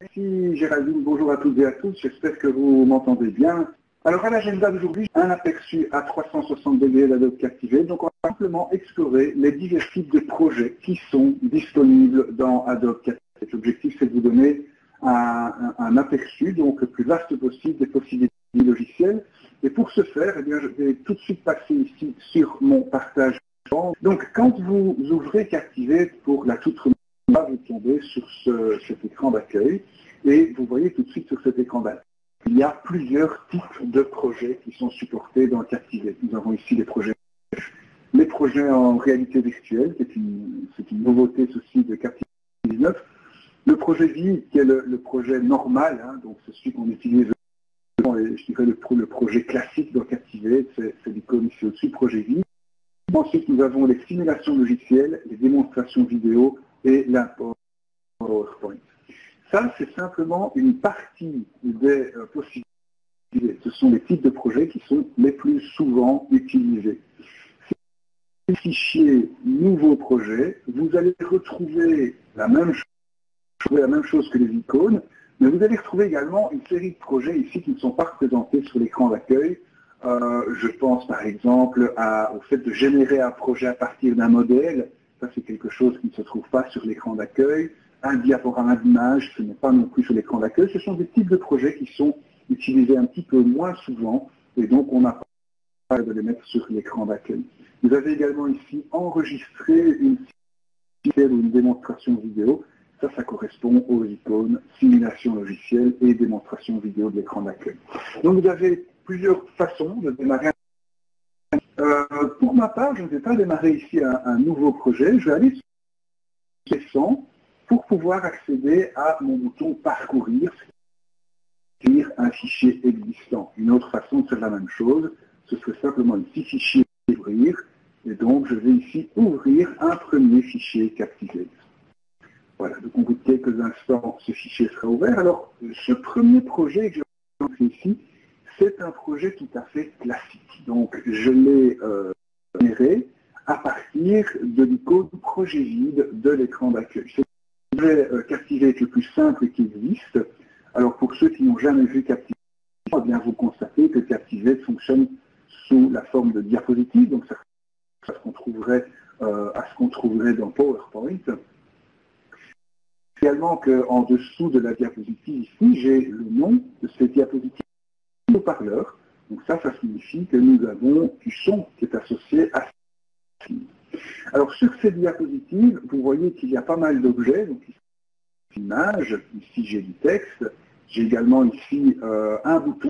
Merci Géraldine, bonjour à toutes et à tous, j'espère que vous m'entendez bien. Alors à l'agenda d'aujourd'hui, un aperçu à 360 degrés d'Adobe Captivate. Donc on va simplement explorer les divers types de projets qui sont disponibles dans Adobe Captivate. L'objectif c'est de vous donner un aperçu donc le plus vaste possible des possibilités logicielles. Et pour ce faire, eh bien, je vais tout de suite passer ici sur mon partage. Donc quand vous ouvrez Captivate pour la toute première fois, vous tombez sur cet écran d'accueil et vous voyez tout de suite sur cet écran d'accueil. Il y a plusieurs types de projets qui sont supportés dans Captivate. Nous avons ici les projets en réalité virtuelle, c'est une nouveauté ceci de Captivate 19. Le projet vie, qui est le projet normal, hein, donc c'est celui qu'on utilise, je dirais le projet classique dans Captivate, c'est l'icône ici au-dessus, projet vie. Ensuite, nous avons les simulations logicielles, les démonstrations vidéo et l'import PowerPoint. Ça, c'est simplement une partie des possibilités. Ce sont les types de projets qui sont les plus souvent utilisés. Si vous fichiez nouveau projet, vous allez retrouver la même chose que les icônes, mais vous allez retrouver également une série de projets ici qui ne sont pas représentés sur l'écran d'accueil. Je pense par exemple au fait de générer un projet à partir d'un modèle. Ça, c'est quelque chose qui ne se trouve pas sur l'écran d'accueil. Un diaporama d'image, ce n'est pas non plus sur l'écran d'accueil. Ce sont des types de projets qui sont utilisés un petit peu moins souvent, et donc on n'a pas de les mettre sur l'écran d'accueil. Vous avez également ici enregistré une simulation ou une démonstration vidéo. Ça correspond aux icônes simulation logicielle et démonstration vidéo de l'écran d'accueil. Donc vous avez plusieurs façons de démarrer. Pour ma part, je ne vais pas démarrer ici un nouveau projet. Je vais aller sur Descend pour pouvoir accéder à mon bouton Parcourir, c'est-à-dire un fichier existant. Une autre façon de faire la même chose, ce serait simplement ici fichier ouvrir, et donc je vais ici ouvrir un premier fichier Captivate. Voilà, donc au bout de quelques instants, ce fichier sera ouvert. Alors, ce premier projet que je vais montrer ici, c'est un projet tout à fait classique. Donc, je l'ai généré à partir de l'icône projet vide de l'écran d'accueil. C'est le projet Captivate le plus simple qui existe. Alors, pour ceux qui n'ont jamais vu Captivate, eh bien, vous constatez que Captivate fonctionne sous la forme de diapositive. Donc, ça à ce qu'on trouverait dans PowerPoint. Également qu'en dessous de la diapositive ici, j'ai le nom de cette diapositive haut-parleur. Donc ça signifie que nous avons du son qui est associé à cette diapositive. Alors sur cette diapositive, vous voyez qu'il y a pas mal d'objets. Donc ici, l'image, ici j'ai du texte, j'ai également ici un bouton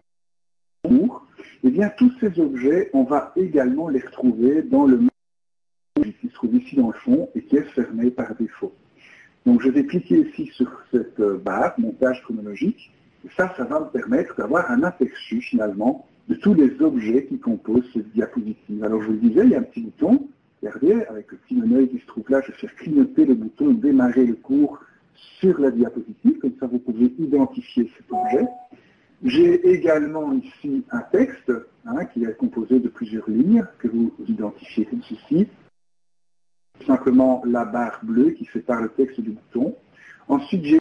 pour. Et bien tous ces objets, on va également les retrouver dans le menu qui se trouve ici dans le fond et qui est fermé par défaut. Donc je vais cliquer ici sur cette barre, montage chronologique, et ça va me permettre d'avoir un aperçu finalement de tous les objets qui composent cette diapositive. Alors je vous le disais, il y a un petit bouton, regardez, avec le petit menu qui se trouve là, je vais faire clignoter le bouton démarrer le cours sur la diapositive, comme ça vous pouvez identifier cet objet. J'ai également ici un texte qui est composé de plusieurs lignes que vous identifiez comme ceci. Simplement la barre bleue qui sépare le texte du bouton. Ensuite, j'ai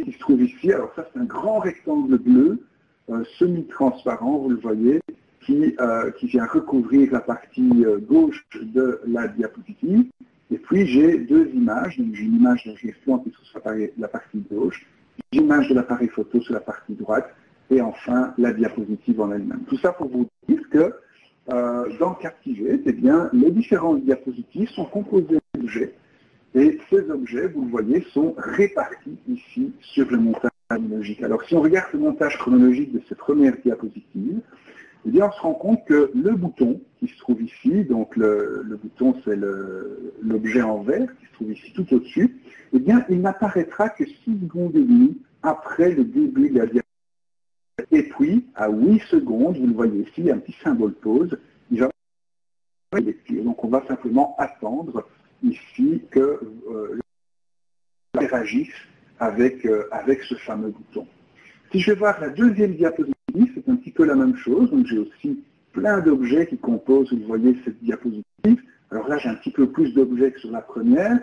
qui se trouve ici. Alors ça, c'est un grand rectangle bleu, semi-transparent, vous le voyez, qui vient recouvrir la partie gauche de la diapositive. Et puis, j'ai deux images. Donc, j'ai une image d'enregistrement qui se trouve sur la partie gauche, une image de l'appareil photo sur la partie droite, et enfin, la diapositive en elle-même. Tout ça pour vous dire que dans Captivate, eh bien, les différentes diapositives sont composées d'objets et ces objets, vous le voyez, sont répartis ici sur le montage chronologique. Alors si on regarde le montage chronologique de cette première diapositive, eh bien, on se rend compte que le bouton qui se trouve ici, donc le bouton c'est l'objet en vert qui se trouve ici tout au-dessus, eh bien, il n'apparaîtra que 6 secondes et demie après le début de la diapositive. Et puis, à 8 secondes, vous le voyez ici, il y a un petit symbole pause, il va lecture. Donc on va simplement attendre ici que interagisse avec ce fameux bouton. Si je vais voir la deuxième diapositive, c'est un petit peu la même chose. Donc j'ai aussi plein d'objets qui composent, vous voyez, cette diapositive. Alors là, j'ai un petit peu plus d'objets que sur la première.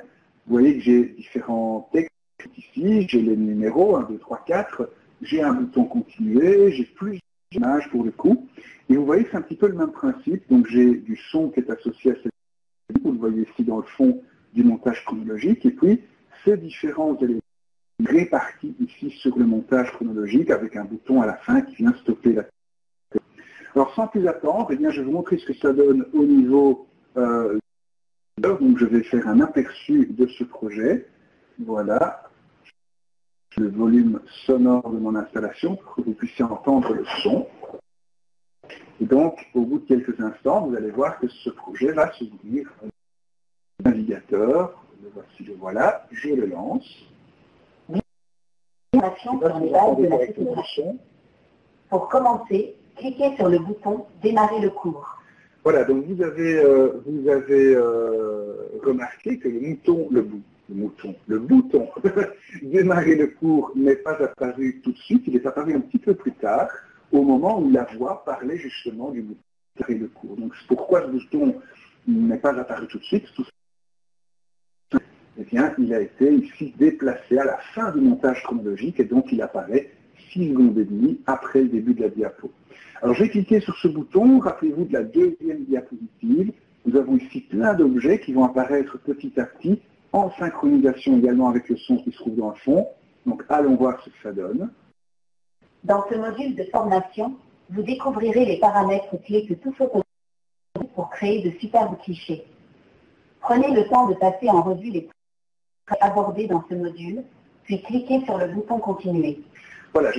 Vous voyez que j'ai différents textes Ici, j'ai les numéros, 1, 2, 3, 4, j'ai un bouton continuer, j'ai plusieurs images pour le coup. Et vous voyez que c'est un petit peu le même principe. Donc j'ai du son qui est associé à cette vidéo, vous le voyez ici dans le fond du montage chronologique, et puis ces différents éléments répartis ici sur le montage chronologique avec un bouton à la fin qui vient stopper la. Alors sans plus attendre, eh bien, je vais vous montrer ce que ça donne au niveau donc je vais faire un aperçu de ce projet. Voilà le volume sonore de mon installation pour que vous puissiez entendre le son. Et donc, au bout de quelques instants, vous allez voir que ce projet va s'ouvrir un navigateur. Le voici, le voilà, je le lance. Sur les bases de la photographie. Pour commencer, cliquez sur le bouton Démarrer le cours. Voilà, donc vous avez remarqué que le bouton démarrer le cours n'est pas apparu tout de suite, il est apparu un petit peu plus tard, au moment où la voix parlait justement du bouton démarrer le cours. Donc pourquoi ce bouton n'est pas apparu tout de suite? Eh bien, il a été ici déplacé à la fin du montage chronologique et donc il apparaît 6 secondes et demie après le début de la diapo. Alors, je vais cliquer sur ce bouton. Rappelez-vous de la deuxième diapositive. Nous avons ici plein d'objets qui vont apparaître petit à petit, en synchronisation également avec le son qui se trouve dans le fond. Donc, allons voir ce que ça donne. Dans ce module de formation, vous découvrirez les paramètres clés que tout photographe pour créer de superbes clichés. Prenez le temps de passer en revue les points abordés dans ce module, puis cliquez sur le bouton Continuer. Voilà.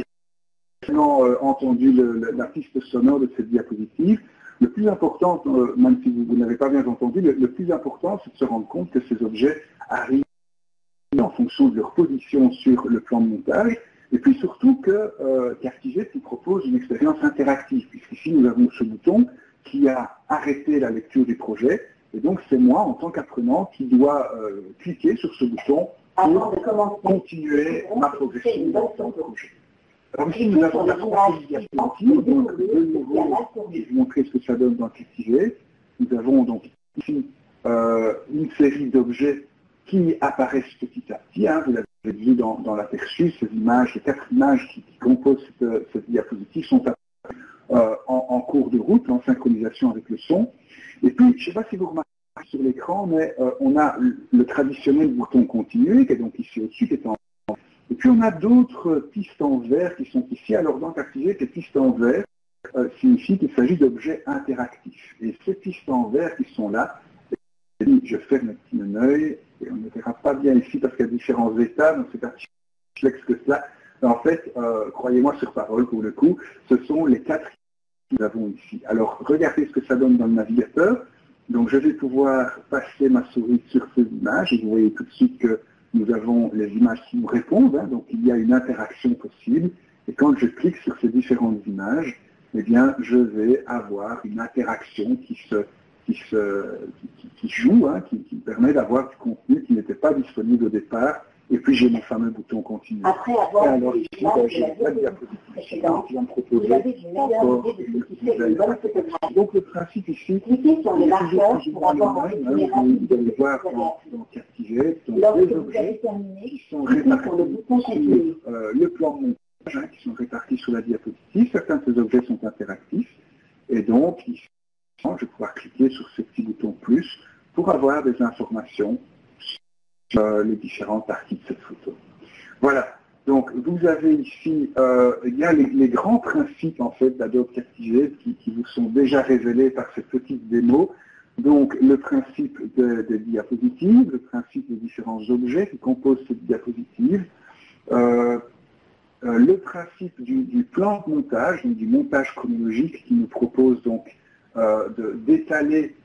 Entendu la piste sonore de cette diapositive. Le plus important, même si vous n'avez pas bien entendu, le plus important, c'est de se rendre compte que ces objets arrivent en fonction de leur position sur le plan de montage, et puis surtout que Captivate nous propose une expérience interactive, puisqu'ici nous avons ce bouton qui a arrêté la lecture du projet, et donc c'est moi, en tant qu'apprenant, qui dois cliquer sur ce bouton pour continuer ma progression dans le projet. Alors ici, nous avons la troisième diapositive, donc de nouveau, je vais vous montrer ce que ça donne dans Captivate. Nous avons donc ici une série d'objets qui apparaissent petit à petit. Vous l'avez vu dans l'aperçu, ces images, les 4 images qui composent cette diapositive sont apparues en cours de route, en synchronisation avec le son. Et puis, je ne sais pas si vous remarquez sur l'écran, mais on a le traditionnel bouton continuer, qui est donc ici au-dessus, qui est en. Et puis on a d'autres pistes en vert qui sont ici. Alors dans Captivate, les pistes en vert signifient qu'il s'agit d'objets interactifs. Et ces pistes en vert qui sont là, je ferme mon œil, et on ne verra pas bien ici parce qu'il y a différents états, donc c'est assez complexe que cela. En fait, croyez-moi sur parole pour le coup, ce sont les 4 que nous avons ici. Alors regardez ce que ça donne dans le navigateur. Donc je vais pouvoir passer ma souris sur ces images, et vous voyez tout de suite que nous avons les images qui nous répondent, donc il y a une interaction possible. Et quand je clique sur ces différentes images, eh bien, je vais avoir une interaction qui joue, qui permet d'avoir du contenu qui n'était pas disponible au départ. Et puis j'ai mon fameux bouton continuer. Après avoir alors ici, j'ai la diapositive qui va me proposer encore donc le principe ici, cliquez sur les marqueurs pour avoir un résumé rapide vous allez voir dans Captivate, donc des objets qui sont répartis sur le plan de montage, qui sont répartis sur la diapositive. Certains de ces objets sont interactifs. Et donc, ici, je vais pouvoir cliquer sur ce petit bouton plus pour avoir des informations sur les différentes parties de cette photo. Voilà. Donc, vous avez ici bien les grands principes en fait d'Adobe Captivate qui vous sont déjà révélés par cette petite démo. Donc, le principe des diapositives, le principe des différents objets qui composent cette diapositive, le principe du plan de montage, donc du montage chronologique qui nous propose donc d'étaler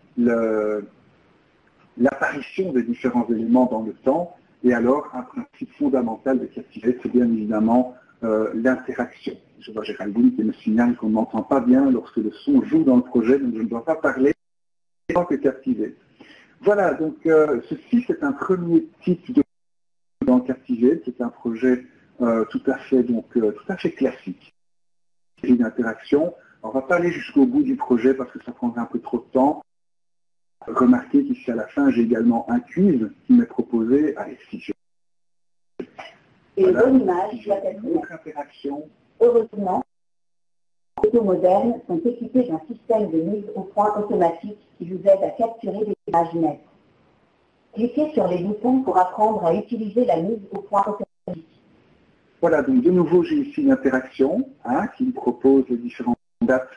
l'apparition des différents éléments dans le temps. Et alors, un principe fondamental de Captivate, c'est bien évidemment l'interaction. Je vois Géraldine qui me signale qu'on n'entend pas bien lorsque le son joue dans le projet, donc je ne dois pas parler tant que Captivate. Voilà, donc ceci c'est un premier type de dans Captivate, c'est un projet tout à fait classique. Une interaction. On ne va pas aller jusqu'au bout du projet parce que ça prendrait un peu trop de temps. Remarquez qu'ici à la fin, j'ai également un quiz qui m'est proposé. Allez, si je Et voilà. une bonne image doit être Une autre interaction. Heureusement, les photos modernes sont équipées d'un système de mise au point automatique qui vous aide à capturer des images nettes. Cliquez sur les boutons pour apprendre à utiliser la mise au point automatique. Voilà, donc de nouveau, j'ai ici une interaction qui me propose les différentes dates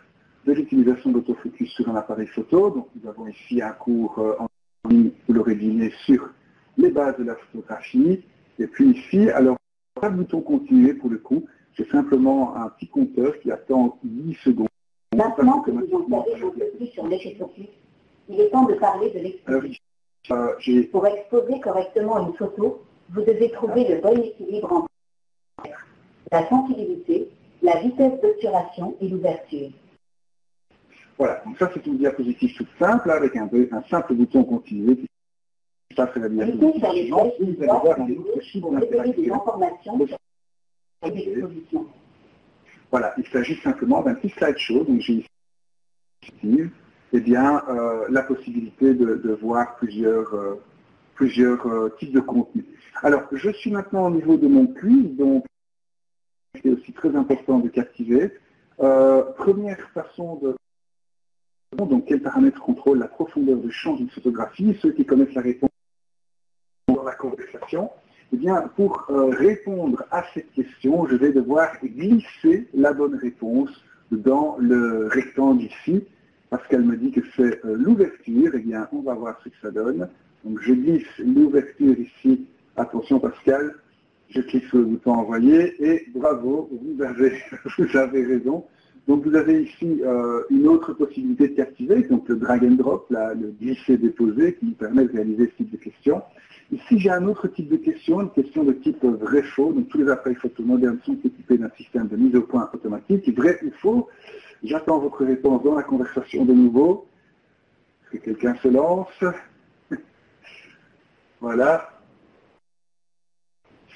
de l'utilisation d'autofocus sur un appareil photo. Donc nous avons ici un cours en ligne, vous l'aurez deviné, sur les bases de la photographie. Et puis ici, alors, pas de bouton continuer pour le coup, j'ai simplement un petit compteur qui attend 10 secondes. Maintenant que vous en savez un peu plus sur l'effet-focus, il est temps de parler de l'exposition. Pour exposer correctement une photo, vous devez trouver le bon équilibre entre la sensibilité, la vitesse d'obturation et l'ouverture. Voilà, donc ça c'est une diapositive toute simple avec un simple bouton continuer. Ça c'est la diapositive suivante. Vous allez voir un autre type d'interaction. Voilà, il s'agit simplement d'un petit slideshow. Donc j'ai ici la possibilité de voir plusieurs types de contenus. Alors, je suis maintenant au niveau de mon quiz, donc c'est aussi très important de captiver. Première façon de... Donc, quel paramètre contrôle la profondeur de champ d'une photographie? Ceux qui connaissent la réponse dans la conversation. Eh bien, pour répondre à cette question, je vais devoir glisser la bonne réponse dans le rectangle ici, parce qu'elle me dit que c'est l'ouverture. Eh bien, on va voir ce que ça donne. Donc, je glisse l'ouverture ici. Attention, Pascal, je clique sur le bouton envoyer et bravo, vous avez raison. Donc, vous avez ici une autre possibilité de captiver, donc le drag and drop, le glisser-déposer, qui nous permet de réaliser ce type de question. Ici, j'ai un autre type de question, une question de type vrai-faux. Donc, tous les appareils photo modernes sont équipés d'un système de mise au point automatique. Vrai ou faux? J'attends votre réponse dans la conversation de nouveau. Est-ce que quelqu'un se lance? Voilà.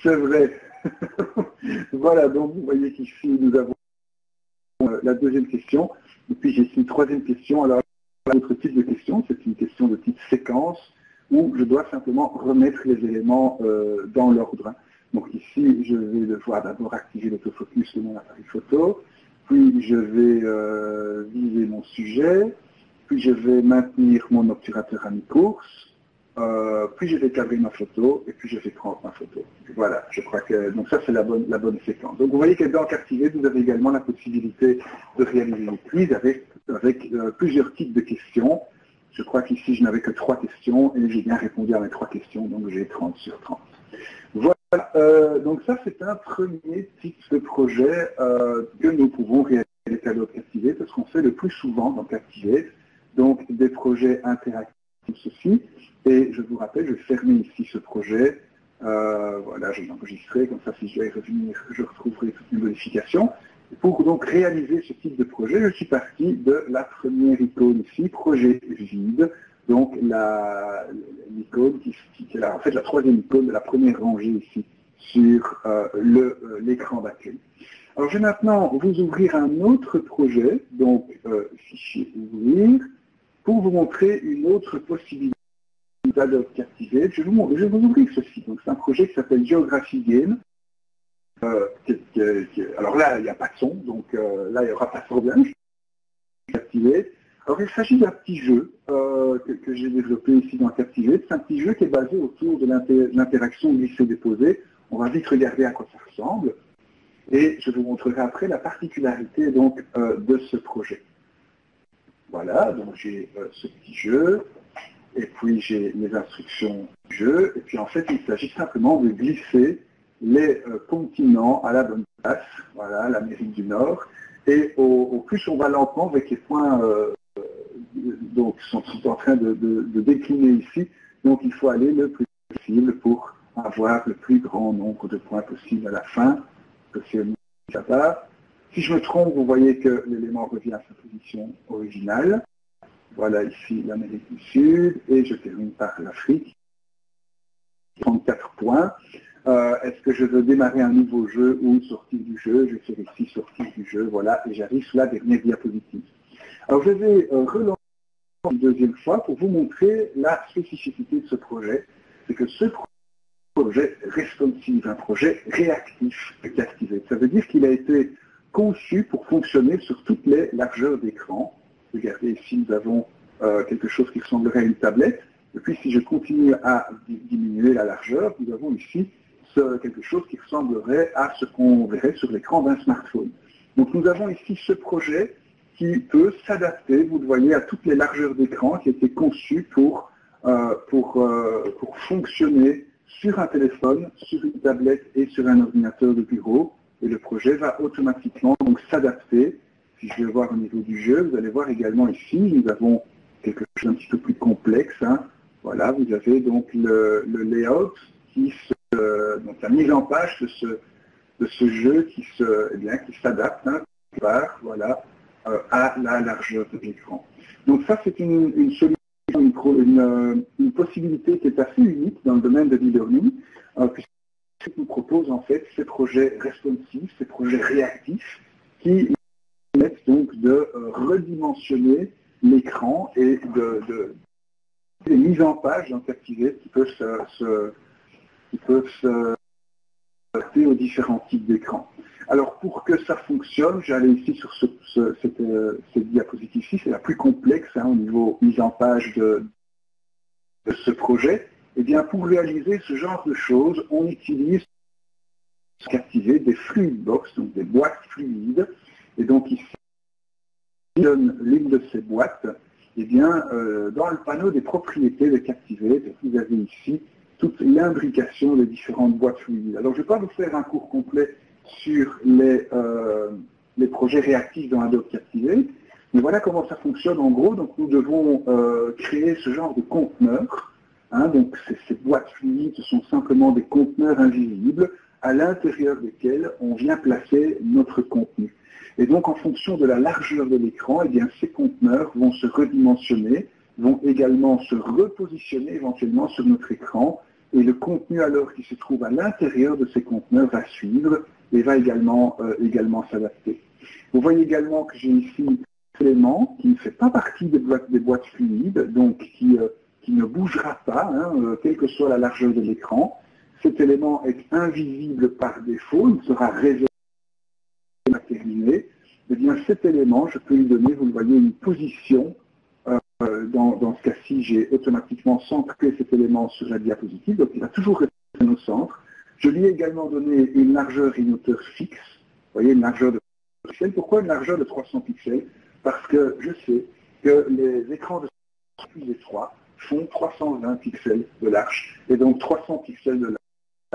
C'est vrai. Voilà, donc vous voyez qu'ici, nous avons la deuxième question. Et puis, j'ai ici une troisième question. Alors, l'autre type de question, c'est une question de type séquence, où je dois simplement remettre les éléments dans l'ordre. Donc ici, je vais devoir d'abord activer l'autofocus de mon appareil photo, puis je vais viser mon sujet, puis je vais maintenir mon obturateur à mi-course, puis je vais cadrer ma photo, et puis je vais prendre ma photo. Voilà, je crois que... Donc ça, c'est la bonne séquence. Donc vous voyez que dans Captivate, vous avez également la possibilité de réaliser une quiz avec plusieurs types de questions. Je crois qu'ici, je n'avais que 3 questions, et j'ai bien répondu à mes 3 questions, donc j'ai 30 sur 30. Voilà, donc ça, c'est un premier type de projet que nous pouvons réaliser avec Captivate, parce qu'on fait le plus souvent dans Captivate, donc des projets interactifs comme ceci. Et je vous rappelle, je vais fermer ici ce projet. Voilà, je vais l'enregistrer, comme ça si je dois y revenir, je retrouverai toutes les modifications. Pour donc réaliser ce type de projet, je suis parti de la première icône ici, projet vide. Donc l'icône qui est en fait la troisième icône de la première rangée ici sur l'écran d'accueil. Alors je vais maintenant vous ouvrir un autre projet, donc fichier ouvrir, pour vous montrer une autre possibilité d'Adobe Captivate. Je vais vous ouvrir ceci. Donc c'est un projet qui s'appelle Geography Game. Alors là, il n'y a pas de son, donc là, il n'y aura pas de problème. Captivate. Alors il s'agit d'un petit jeu que j'ai développé ici dans Captivate. C'est un petit jeu qui est basé autour de l'interaction glisser-déposer. On va vite regarder à quoi ça ressemble. Et je vous montrerai après la particularité donc, de ce projet. Voilà, donc j'ai ce petit jeu. Et puis j'ai les instructions du jeu. Et puis en fait, il s'agit simplement de glisser les continents à la bonne place. Voilà, l'Amérique du Nord. Et au plus on va lentement avec les points donc sont en train de décliner ici. Donc il faut aller le plus possible pour avoir le plus grand nombre de points possible à la fin. Si je me trompe, vous voyez que l'élément revient à sa position originale. Voilà ici l'Amérique du Sud, et je termine par l'Afrique. 34 points. Est-ce que je veux démarrer un nouveau jeu ou sortir du jeu? Je fais ici sortir du jeu, voilà, et j'arrive sur la dernière diapositive. Alors je vais relancer une deuxième fois pour vous montrer la spécificité de ce projet. C'est que ce projet projet responsive, un projet réactif de Captivate. Ça veut dire qu'il a été conçu pour fonctionner sur toutes les largeurs d'écran. Regardez ici, nous avons quelque chose qui ressemblerait à une tablette. Et puis si je continue à diminuer la largeur, nous avons ici quelque chose qui ressemblerait à ce qu'on verrait sur l'écran d'un smartphone. Donc nous avons ici ce projet qui peut s'adapter, vous le voyez, à toutes les largeurs d'écran, qui a été conçu pour fonctionner sur un téléphone, sur une tablette et sur un ordinateur de bureau. Et le projet va automatiquement donc s'adapter. Si je vais voir au niveau du jeu, vous allez voir également ici, nous avons quelque chose d'un petit peu plus complexe. Hein. Voilà, vous avez donc le layout, donc la mise en page de ce jeu qui s'adapte voilà, à la largeur de l'écran. Donc ça, c'est une solution, une possibilité qui est assez unique dans le domaine de l'e-learning, puisqu'il nous propose en fait ces projets responsifs, ces projets réactifs, qui permettent donc de redimensionner l'écran et des mises en page dans Captivate qui peuvent s'adapter aux différents types d'écrans. Alors pour que ça fonctionne, j'allais ici sur cette diapositive-ci, c'est la plus complexe au niveau mise en page de ce projet. Eh bien pour réaliser ce genre de choses, on utilise Captivate des fluid box, donc des boîtes fluides. Et donc ici, donne l'une de ces boîtes, eh bien, dans le panneau des propriétés de Captivate, vous avez ici toute l'imbrication des différentes boîtes fluides. Alors je ne vais pas vous faire un cours complet sur les projets réactifs dans Adobe Captivate, mais voilà comment ça fonctionne en gros. Donc nous devons créer ce genre de conteneurs. Hein, donc ces boîtes fluides, ce sont simplement des conteneurs invisibles à l'intérieur desquels on vient placer notre contenu. Et donc en fonction de la largeur de l'écran, eh bien, ces conteneurs vont se redimensionner, vont également se repositionner éventuellement sur notre écran, et le contenu alors qui se trouve à l'intérieur de ces conteneurs va suivre et va également s'adapter. Vous voyez également que j'ai ici un élément qui ne fait pas partie des boîtes fluides, donc qui ne bougera pas, hein, quelle que soit la largeur de l'écran. Cet élément est invisible par défaut, il sera révélé terminé. Eh bien cet élément, je peux lui donner, vous le voyez, une position. Dans ce cas-ci, j'ai automatiquement centré cet élément sur la diapositive, donc il va toujours rester au centre. Je lui ai également donné une largeur et une hauteur fixe. Vous voyez, une largeur de 300 pixels. Pourquoi une largeur de 300 pixels? Parce que je sais que les écrans de plus étroits font 320 pixels de large. Et donc 300 pixels de large,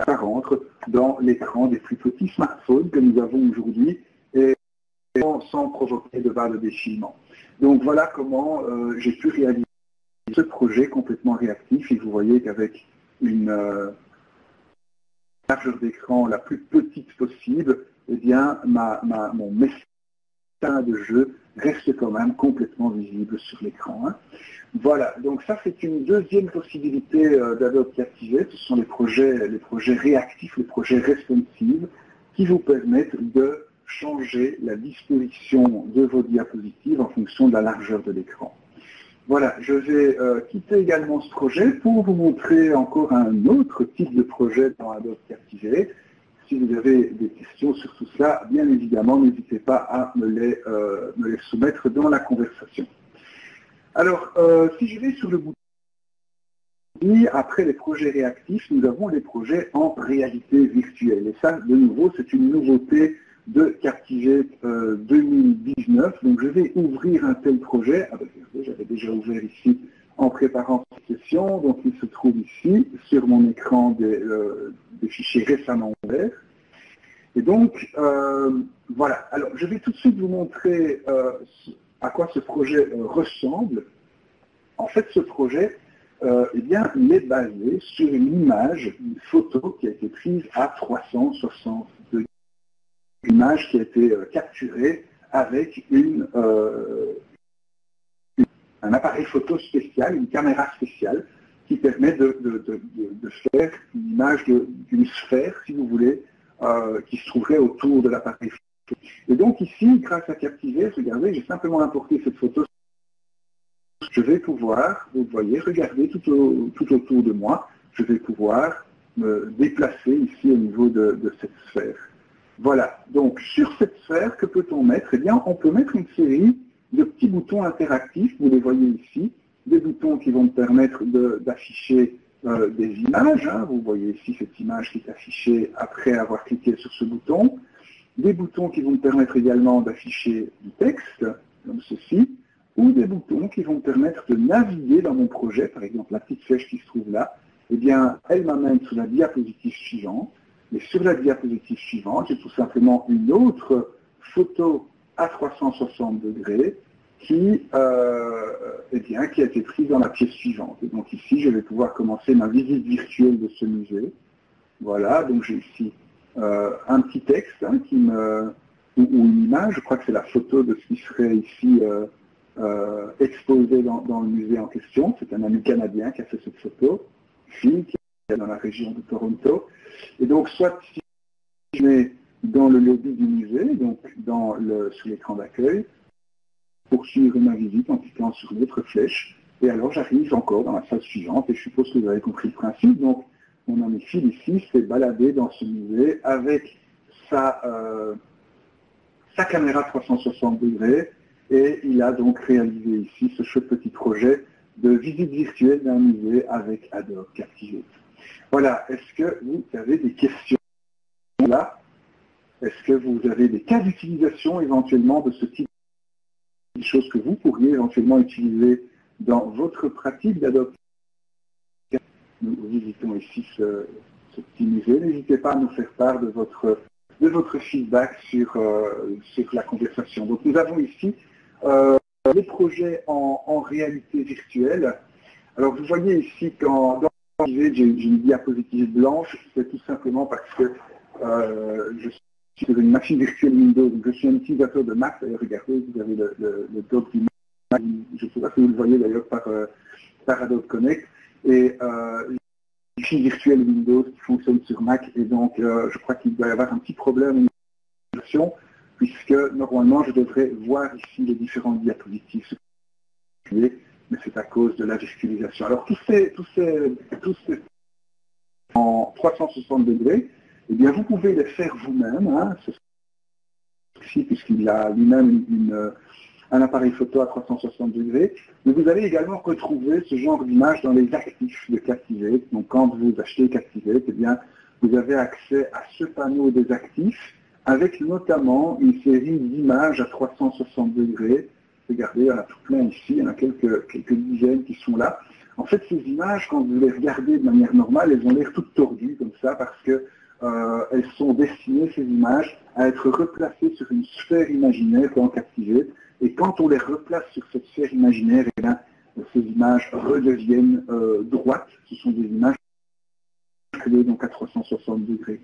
ça rentre dans l'écran des plus petits smartphones que nous avons aujourd'hui, et sans provoquer de barre de défilement. Donc voilà comment j'ai pu réaliser ce projet complètement réactif, et vous voyez qu'avec une largeur d'écran la plus petite possible, eh bien mon message de jeu reste quand même complètement visible sur l'écran. Hein. Voilà, donc ça c'est une deuxième possibilité d'Adobe Captivate. Ce sont les projets réactifs, les projets responsive, qui vous permettent de changer la disposition de vos diapositives en fonction de la largeur de l'écran. Voilà, je vais quitter également ce projet pour vous montrer encore un autre type de projet dans Adobe Captivate. Si vous avez des questions sur tout cela, bien évidemment, n'hésitez pas à me les soumettre dans la conversation. Alors, si je vais sur le bouton, après les projets réactifs, nous avons les projets en réalité virtuelle. Et ça, de nouveau, c'est une nouveauté de Captivate 2019. Donc, je vais ouvrir un tel projet. Ah ben, j'avais déjà ouvert ici en préparant cette session. Donc, il se trouve ici, sur mon écran des fichiers récemment ouverts. Et donc, voilà. Alors, je vais tout de suite vous montrer à quoi ce projet ressemble. En fait, ce projet, eh bien, il est basé sur une image, une photo qui a été prise à 360 degrés. Une image qui a été capturée avec un appareil photo spécial, une caméra spéciale, qui permet de faire une image d'une sphère, si vous voulez, qui se trouverait autour de l'appareil photo. Et donc ici, grâce à Captivate, regardez, j'ai simplement importé cette photo. Je vais pouvoir, vous voyez, regarder tout autour de moi, je vais pouvoir me déplacer ici au niveau de cette sphère. Voilà, donc sur cette sphère, que peut-on mettre? Eh bien, on peut mettre une série de petits boutons interactifs, vous les voyez ici, des boutons qui vont me permettre d'afficher des images, hein. Vous voyez ici cette image qui est affichée après avoir cliqué sur ce bouton, des boutons qui vont me permettre également d'afficher du texte, comme ceci, ou des boutons qui vont me permettre de naviguer dans mon projet, par exemple la petite flèche qui se trouve là, eh bien, elle m'amène sur la diapositive suivante, et sur la diapositive suivante, j'ai tout simplement une autre photo à 360 degrés qui a été prise dans la pièce suivante. Et donc ici, je vais pouvoir commencer ma visite virtuelle de ce musée. Voilà, donc j'ai ici un petit texte hein, ou une image, je crois que c'est la photo de ce qui serait ici exposé dans le musée en question. C'est un ami canadien qui a fait cette photo, Phil, qui est dans la région de Toronto. Et donc, soit si je mets dans le lobby du musée, donc sur l'écran d'accueil, poursuivre ma visite en cliquant sur l'autre flèche, et alors j'arrive encore dans la phase suivante, et je suppose que vous avez compris le principe. Donc, mon ami Phil ici s'est baladé dans ce musée avec sa caméra 360 degrés, et il a donc réalisé ici ce chouette petit projet de visite virtuelle d'un musée avec Adobe Captivate. Voilà, est-ce que vous avez des questions là? Est-ce que vous avez des cas d'utilisation éventuellement de ce type de choses que vous pourriez éventuellement utiliser dans votre pratique d'Adobe? Nous visitons ici ce petit musée. N'hésitez pas à nous faire part de votre feedback sur la conversation. Donc nous avons ici les projets en réalité virtuelle. Alors vous voyez ici dans j'ai une diapositive blanche, c'est tout simplement parce que je suis sur une machine virtuelle Windows, donc je suis un utilisateur de Mac. D'ailleurs, regardez, vous avez le doc du Mac, je ne sais pas si vous le voyez d'ailleurs par Adobe Connect, et une machine virtuelle Windows qui fonctionne sur Mac, et donc je crois qu'il doit y avoir un petit problème de version, puisque normalement je devrais voir ici les différentes diapositives, mais c'est à cause de la virtualisation. Alors tous ces en 360 degrés, eh bien vous pouvez les faire vous-même, hein, puisqu'il a lui-même un appareil photo à 360 degrés, mais vous allez également retrouver ce genre d'image dans les actifs de Captivate. Donc quand vous achetez Captivate, eh bien vous avez accès à ce panneau des actifs, avec notamment une série d'images à 360 degrés. Regardez, il y en a tout plein ici, il y en a quelques dizaines qui sont là. En fait, ces images, quand vous les regardez de manière normale, elles ont l'air toutes tordues comme ça, parce que elles sont destinées, ces images, à être replacées sur une sphère imaginaire en Captivate. Et quand on les replace sur cette sphère imaginaire, eh bien, ces images redeviennent droites. Ce sont des images créées donc à 360 degrés.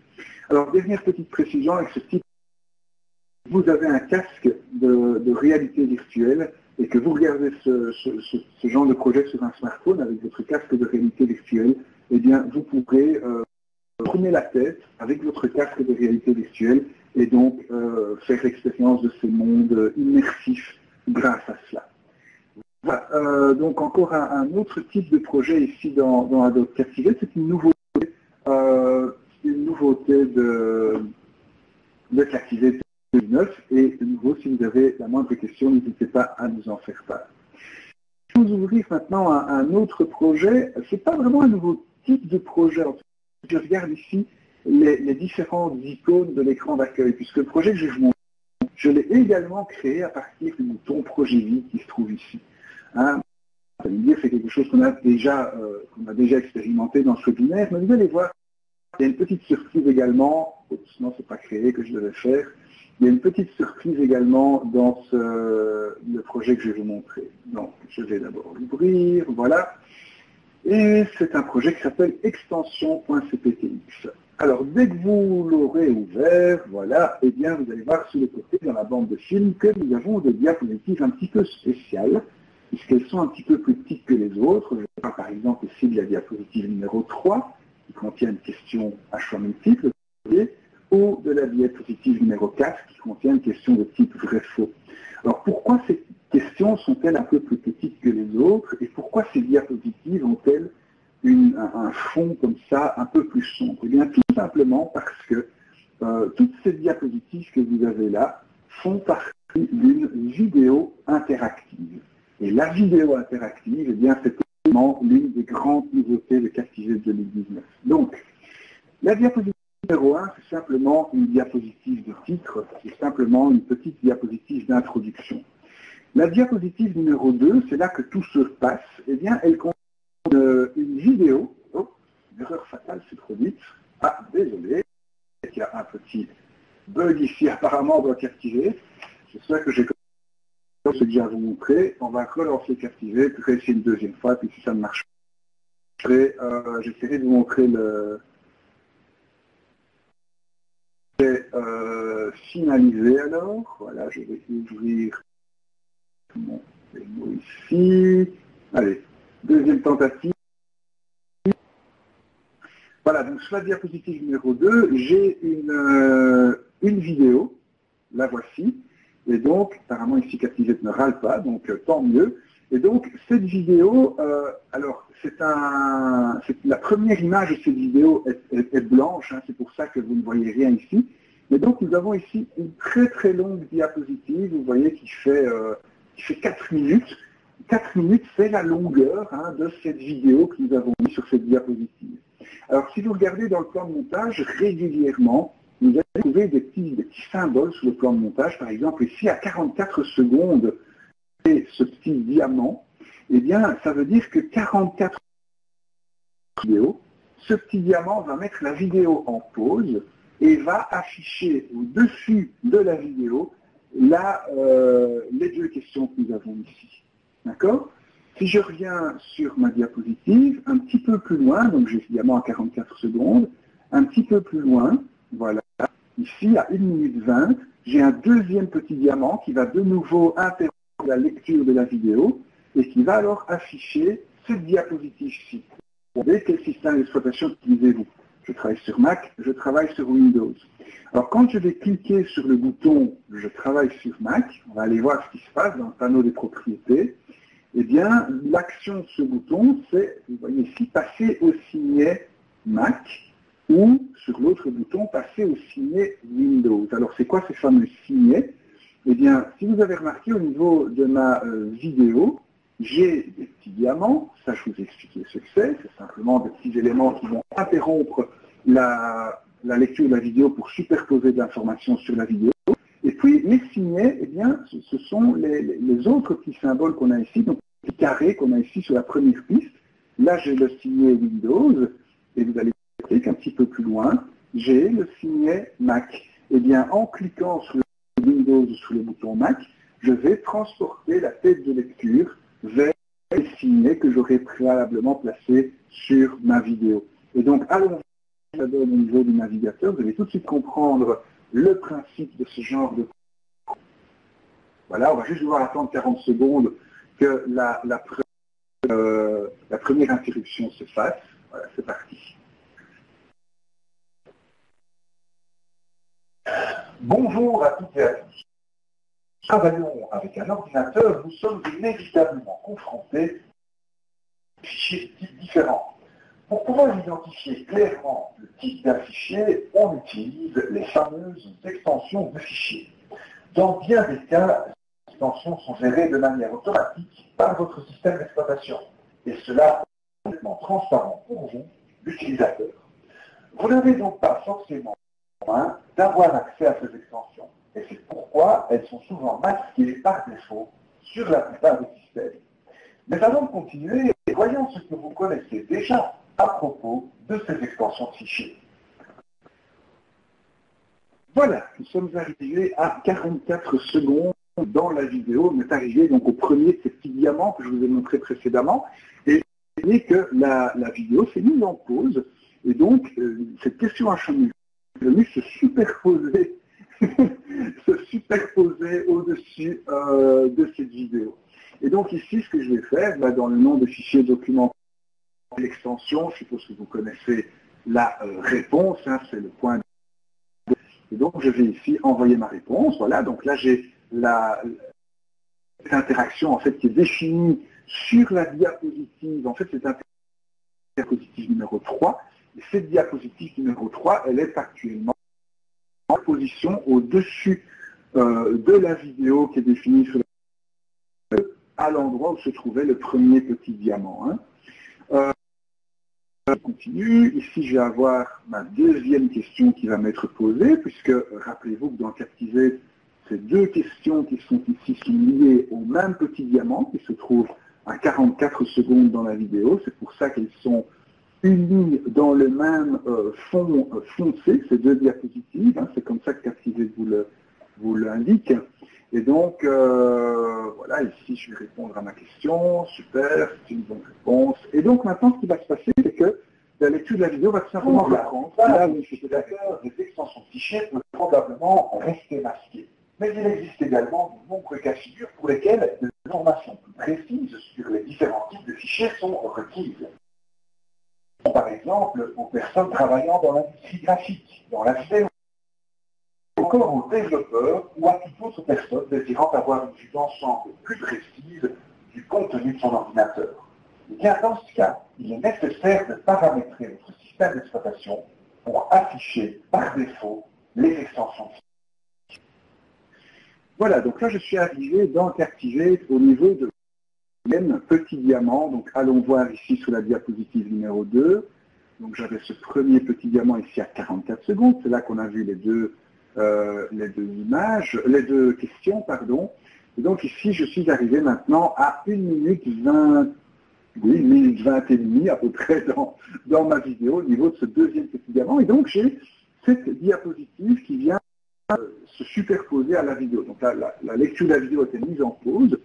Alors, dernière petite précision avec ce type. Vous avez un casque de réalité virtuelle et que vous regardez ce genre de projet sur un smartphone avec votre casque de réalité virtuelle, eh bien, vous pourrez tourner la tête avec votre casque de réalité virtuelle et donc faire l'expérience de ce monde immersif grâce à cela. Voilà, donc encore un autre type de projet ici dans Adobe Captivate, c'est une nouveauté de Captivate 2009, et de nouveau, si vous avez la moindre question, n'hésitez pas à nous en faire part. Je vais vous ouvrir maintenant un autre projet. Ce n'est pas vraiment un nouveau type de projet. Je regarde ici les différentes icônes de l'écran d'accueil, puisque le projet que je vous montre, je l'ai également créé à partir du bouton Projet Vie qui se trouve ici. Hein, ça veut dire que c'est quelque chose qu'on a déjà expérimenté dans ce webinaire, mais vous allez voir, il y a une petite surprise également, sinon ce n'est pas créé que je devais faire. Il y a une petite surprise également dans le projet que je vais vous montrer. Donc, je vais d'abord l'ouvrir, voilà. Et c'est un projet qui s'appelle extension.cptx. Alors, dès que vous l'aurez ouvert, voilà, eh bien, vous allez voir sur le côté, dans la bande de film, que nous avons des diapositives un petit peu spéciales, puisqu'elles sont un petit peu plus petites que les autres. Je vois par exemple ici de la diapositive numéro 3, qui contient une question à choix multiples, ou de la diapositive numéro 4 qui contient une question de type vrai-faux. Alors pourquoi ces questions sont-elles un peu plus petites que les autres et pourquoi ces diapositives ont-elles un fond comme ça un peu plus sombre? Eh bien, tout simplement parce que toutes ces diapositives que vous avez là font partie d'une vidéo interactive. Et la vidéo interactive, eh bien, c'est vraiment l'une des grandes nouveautés de Captivate 2019. Donc, la diapositive numéro 1, c'est simplement une diapositive de titre, c'est simplement une petite diapositive d'introduction. La diapositive numéro 2, c'est là que tout se passe, eh bien, elle contient une vidéo. Oh, l'erreur fatale s'est produite. Ah, désolé, il y a un petit bug ici apparemment dans Captivate. J'espère que j'ai ce que j'ai à vous montrer. On va relancer Captivate, réessayer une deuxième fois, puis si ça ne marche pas, j'essaierai de vous montrer le... finaliser alors. Voilà, je vais ouvrir mon démo ici. Allez, deuxième tentative. Voilà, donc sur la diapositive numéro 2, j'ai une vidéo, la voici, et donc, apparemment ici Captivate ne râle pas, donc tant mieux. Et donc, cette vidéo, alors, la première image de cette vidéo est blanche, hein, c'est pour ça que vous ne voyez rien ici. Mais donc, nous avons ici une très très longue diapositive, vous voyez, qui fait 4 minutes. 4 minutes, c'est la longueur de cette vidéo que nous avons mis sur cette diapositive. Alors, si vous regardez dans le plan de montage, régulièrement, vous allez trouver des petits symboles sur le plan de montage. Par exemple, ici, à 44 secondes, et ce petit diamant, eh bien, ça veut dire que 44 vidéos, ce petit diamant va mettre la vidéo en pause et va afficher au-dessus de la vidéo les deux questions que nous avons ici. D'accord? Si je reviens sur ma diapositive, un petit peu plus loin, donc j'ai ce diamant à 44 secondes, un petit peu plus loin, voilà, ici à 1 minute 20, j'ai un deuxième petit diamant qui va de nouveau interrompre la lecture de la vidéo et qui va alors afficher cette diapositive-ci. Quel système d'exploitation utilisez-vous? Je travaille sur Mac, je travaille sur Windows. Alors quand je vais cliquer sur le bouton « Je travaille sur Mac », on va aller voir ce qui se passe dans le panneau des propriétés. Eh bien, l'action de ce bouton, c'est, vous voyez ici, passer au signet Mac ou sur l'autre bouton, passer au signet Windows. Alors c'est quoi ces fameux signets? Eh bien, si vous avez remarqué au niveau de ma vidéo, j'ai des petits diamants, ça je vous ai expliqué ce que c'est simplement des petits éléments qui vont interrompre la lecture de la vidéo pour superposer de l'information sur la vidéo. Et puis les signets, eh bien, ce sont les autres petits symboles qu'on a ici, donc les carrés qu'on a ici sur la première piste. Là j'ai le signet Windows, et vous allez voir qu'un petit peu plus loin, j'ai le signet Mac. Eh bien, en cliquant sur le Windows ou sur le bouton Mac, je vais transporter la tête de lecture vers les signets que j'aurais préalablement placés sur ma vidéo. Et donc, allons-y, ça donne au niveau du navigateur, vous allez tout de suite comprendre le principe de ce genre de... Voilà, on va juste devoir attendre 40 secondes que la première interruption se fasse. Voilà, c'est parti. Bonjour à toutes et à tous. Travaillons avec un ordinateur, nous sommes inévitablement confrontés à des fichiers de types différents. Pour pouvoir identifier clairement le type d'un fichier, on utilise les fameuses extensions de fichiers. Dans bien des cas, les extensions sont gérées de manière automatique par votre système d'exploitation. Et cela est complètement transparent pour vous, l'utilisateur. Vous n'avez donc pas forcément besoin d'avoir accès à ces extensions. Et c'est pourquoi elles sont souvent masquées par défaut sur la plupart des systèmes. Mais avant de continuer, voyons ce que vous connaissez déjà à propos de ces extensions de fichiers. Voilà, nous sommes arrivés à 44 secondes dans la vidéo. On est arrivé donc au premier de ces petits diamants que je vous ai montré précédemment. Et vous voyez que la vidéo s'est mise en pause. Et donc, cette question à chaîne est venue se superposer au-dessus de cette vidéo. Et donc ici, ce que je vais faire, dans le nom de fichier document, l'extension, je suppose que vous connaissez la réponse, c'est le point. Et donc je vais ici envoyer ma réponse. Voilà, donc là j'ai cette interaction en fait qui est définie sur la diapositive. En fait, cette interaction diapositive numéro 3. Et cette diapositive numéro 3, elle est actuellement en position au-dessus de la vidéo qui est définie sur à l'endroit où se trouvait le premier petit diamant. Je continue. Ici, je vais avoir ma deuxième question qui va m'être posée, puisque rappelez-vous que dans Captivate, ces deux questions qui sont ici sont liées au même petit diamant qui se trouve à 44 secondes dans la vidéo. C'est pour ça qu'elles sont unies dans le même fond foncé, ces deux diapositives. C'est comme ça que Captivate vous l'indique. Et donc, voilà, ici, je vais répondre à ma question. Super, c'est une bonne réponse. Et donc, maintenant, ce qui va se passer, c'est que la lecture de la vidéo va tout simplement reprendre. Là où je suis d'accord, les extensions de fichiers peuvent probablement rester masquées. Mais il existe également de nombreux cas de figure pour lesquels des informations plus précises sur les différents types de fichiers sont requises. Par exemple, aux personnes travaillant dans l'industrie graphique, dans la vidéo, encore aux développeurs ou à toute autre personne désirant avoir une vue d'ensemble plus précise du contenu de son ordinateur. Et bien, dans ce cas, il est nécessaire de paramétrer notre système d'exploitation pour afficher par défaut les extensions. Voilà, donc là je suis arrivé dans Captivate au niveau de petit diamant. Donc allons voir ici sur la diapositive numéro 2. Donc j'avais ce premier petit diamant ici à 44 secondes. C'est là qu'on a vu les deux questions, pardon. Et donc ici je suis arrivé maintenant à 1 minute 20. Oui, 1 minute 20 et demie à peu près dans ma vidéo au niveau de ce deuxième petit diamant. Et donc j'ai cette diapositive qui vient se superposer à la vidéo. Donc la lecture de la vidéo a été mise en pause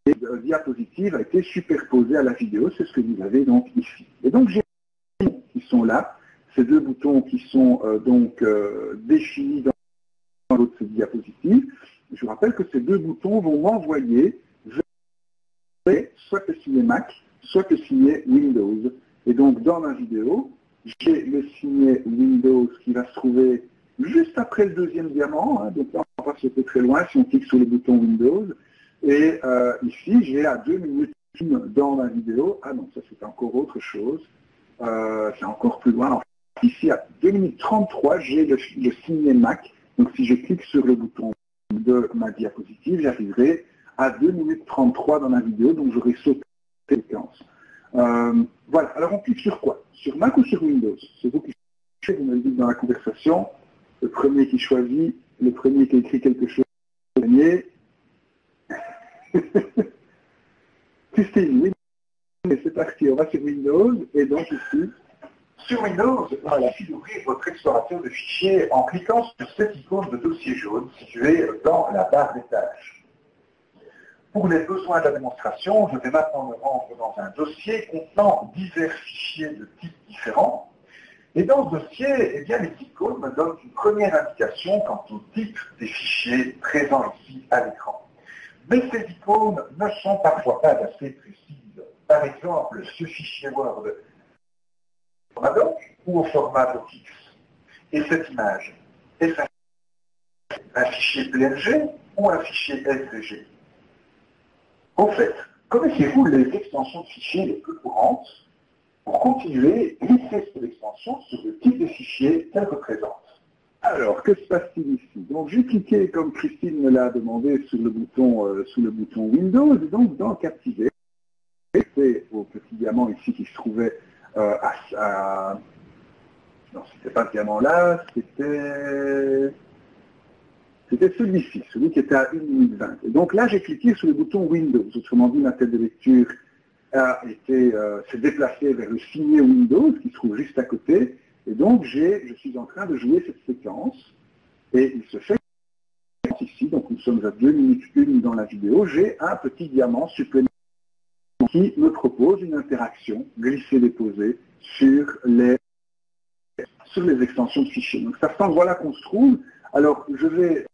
et la diapositive a été superposée à la vidéo. C'est ce que vous avez donc ici. Et donc j'ai les boutons qui sont là, ces deux boutons qui sont définis dans l'autre diapositive. Je vous rappelle que ces deux boutons vont m'envoyer soit le signet Mac, soit le signet Windows. Et donc, dans ma vidéo, j'ai le signet Windows qui va se trouver juste après le deuxième diamant. Donc là, on va pas sauter très loin si on clique sur le bouton Windows. Et ici, j'ai à 2 minutes dans ma vidéo. Ah non, ça c'est encore autre chose. C'est encore plus loin. Ici, à 2 minutes 33, j'ai le signet Mac. Donc si je clique sur le bouton de ma diapositive, j'arriverai à 2 minutes 33 dans la vidéo, donc j'aurai sauté la séquence. Voilà, alors on clique sur quoi? Sur Mac ou sur Windows? C'est vous qui choisissez, vous me le dites dans la conversation. Le premier qui choisit, le premier qui écrit quelque chose, le premier. Christine, oui, c'est parti, on va sur Windows, et donc ici, sur Windows, il suffit d'ouvrir votre explorateur de fichiers en cliquant sur cette icône de dossier jaune située dans la barre des tâches. Pour les besoins de la démonstration, je vais maintenant me rendre dans un dossier contenant divers fichiers de types différents. Et dans ce dossier, eh bien, les icônes me donnent une première indication quant au type des fichiers présents ici à l'écran. Mais ces icônes ne sont parfois pas assez précises. Par exemple, ce fichier Word au format doc ou au format docx. Et cette image, est-ce un fichier PNG ou un fichier SVG? En fait, connaissez-vous les extensions de fichiers les plus courantes? Pour continuer, glissez cette extension sur le type de fichier qu'elle représente. Alors, que se passe-t-il ici? Donc, j'ai cliqué, comme Christine me l'a demandé, sur le bouton Windows, et donc dans Captivate, c'est au petit diamant ici qui se trouvait non, c'était pas ce diamant-là, c'était celui-ci, celui qui était à 1 minute 20. Et donc là, j'ai cliqué sur le bouton Windows. Autrement dit, ma tête de lecture s'est déplacée vers le signet Windows qui se trouve juste à côté. Et donc, je suis en train de jouer cette séquence. Et il se fait ici, donc nous sommes à 2 minutes 1 dans la vidéo, j'ai un petit diamant supplémentaire qui me propose une interaction glisser-déposer sur les extensions de fichiers. Donc, c'est à cet endroit-là qu'on se trouve. Alors, je vais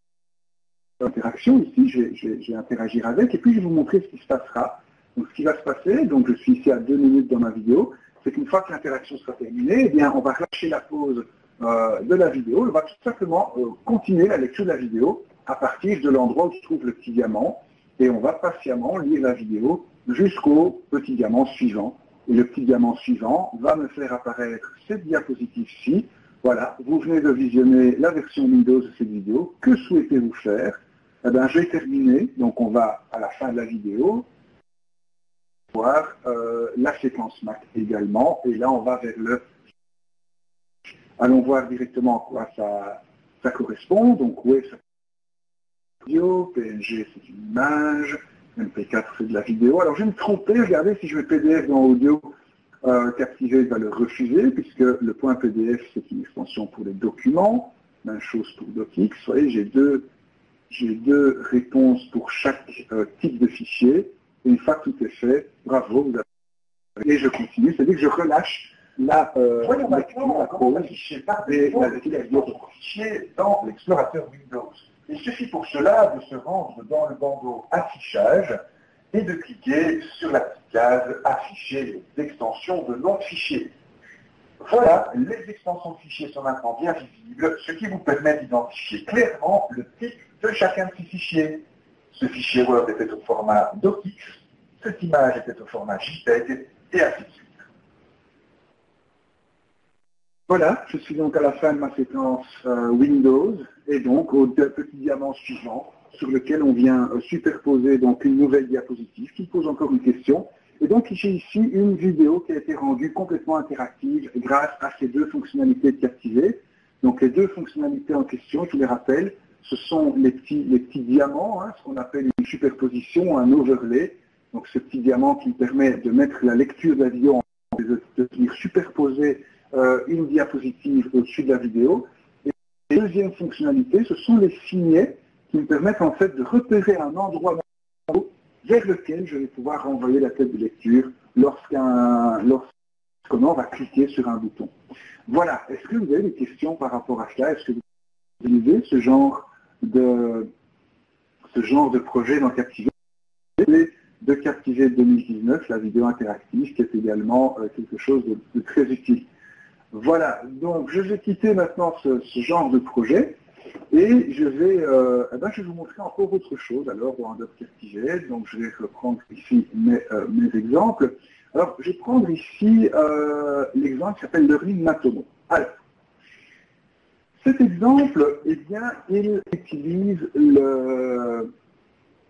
interaction ici, je vais interagir avec, et puis je vais vous montrer ce qui se passera. Donc ce qui va se passer, donc je suis ici à 2 minutes dans ma vidéo, c'est qu'une fois que l'interaction sera terminée, eh bien on va relâcher la pause de la vidéo, on va tout simplement continuer la lecture de la vidéo à partir de l'endroit où se trouve le petit diamant, et on va patiemment lire la vidéo jusqu'au petit diamant suivant Et le petit diamant suivant va me faire apparaître cette diapositive-ci. Voilà, vous venez de visionner la version Windows de cette vidéo. Que souhaitez-vous faire? Eh bien, j'ai terminé. Donc, on va à la fin de la vidéo voir la séquence Mac également. Et là, on va vers le... Allons voir directement à quoi ça correspond. Donc, WAV, c'est vidéo, PNG, c'est une image, MP4, c'est de la vidéo. Alors, je vais me tromper. Regardez, si je mets PDF dans Audio, Captivate va le refuser, puisque le point PDF, c'est une extension pour les documents. Même chose pour DocX. Vous voyez, j'ai deux réponses pour chaque type de fichier. Et une fois que tout est fait, bravo, vous avez... Et je continue, c'est-à-dire que je relâche la voyons maintenant comment afficher par défaut votre fichier dans l'explorateur Windows. Il suffit pour cela de se rendre dans le bandeau Affichage et de cliquer sur la petite case Afficher les extensions de nom de fichier. Voilà, les extensions de fichiers sont maintenant bien visibles, ce qui vous permet d'identifier clairement le type de chacun de ces fichiers. Ce fichier Word était au format DocX, cette image était au format JPEG, et ainsi de suite. Voilà, je suis donc à la fin de ma séquence Windows, et donc au petit diamant suivant, sur lequel on vient superposer donc une nouvelle diapositive qui pose encore une question. Et donc j'ai ici une vidéo qui a été rendue complètement interactive grâce à ces deux fonctionnalités de Captivate. Donc les deux fonctionnalités en question, je vous les rappelle, ce sont les petits diamants, hein, ce qu'on appelle une superposition, un overlay. Donc ce petit diamant qui permet de mettre la lecture de la vidéo en de venir superposer une diapositive au-dessus de la vidéo. Et la deuxième fonctionnalité, ce sont les signets qui me permettent en fait de repérer un endroit vers lequel je vais pouvoir renvoyer la tête de lecture lorsqu'on va cliquer sur un bouton. Voilà, est-ce que vous avez des questions par rapport à cela? Est-ce que vous utilisez ce genre de projet dans Captivate de Captivate 2019, la vidéo interactive, qui est également quelque chose de très utile. Voilà, donc je vais quitter maintenant ce genre de projet et je vais vous montrer encore autre chose alors dans Adobe Captivate. Donc je vais reprendre ici mes exemples. Alors je vais prendre ici l'exemple qui s'appelle Learning Matomo. Alors, cet exemple, eh bien, il utilise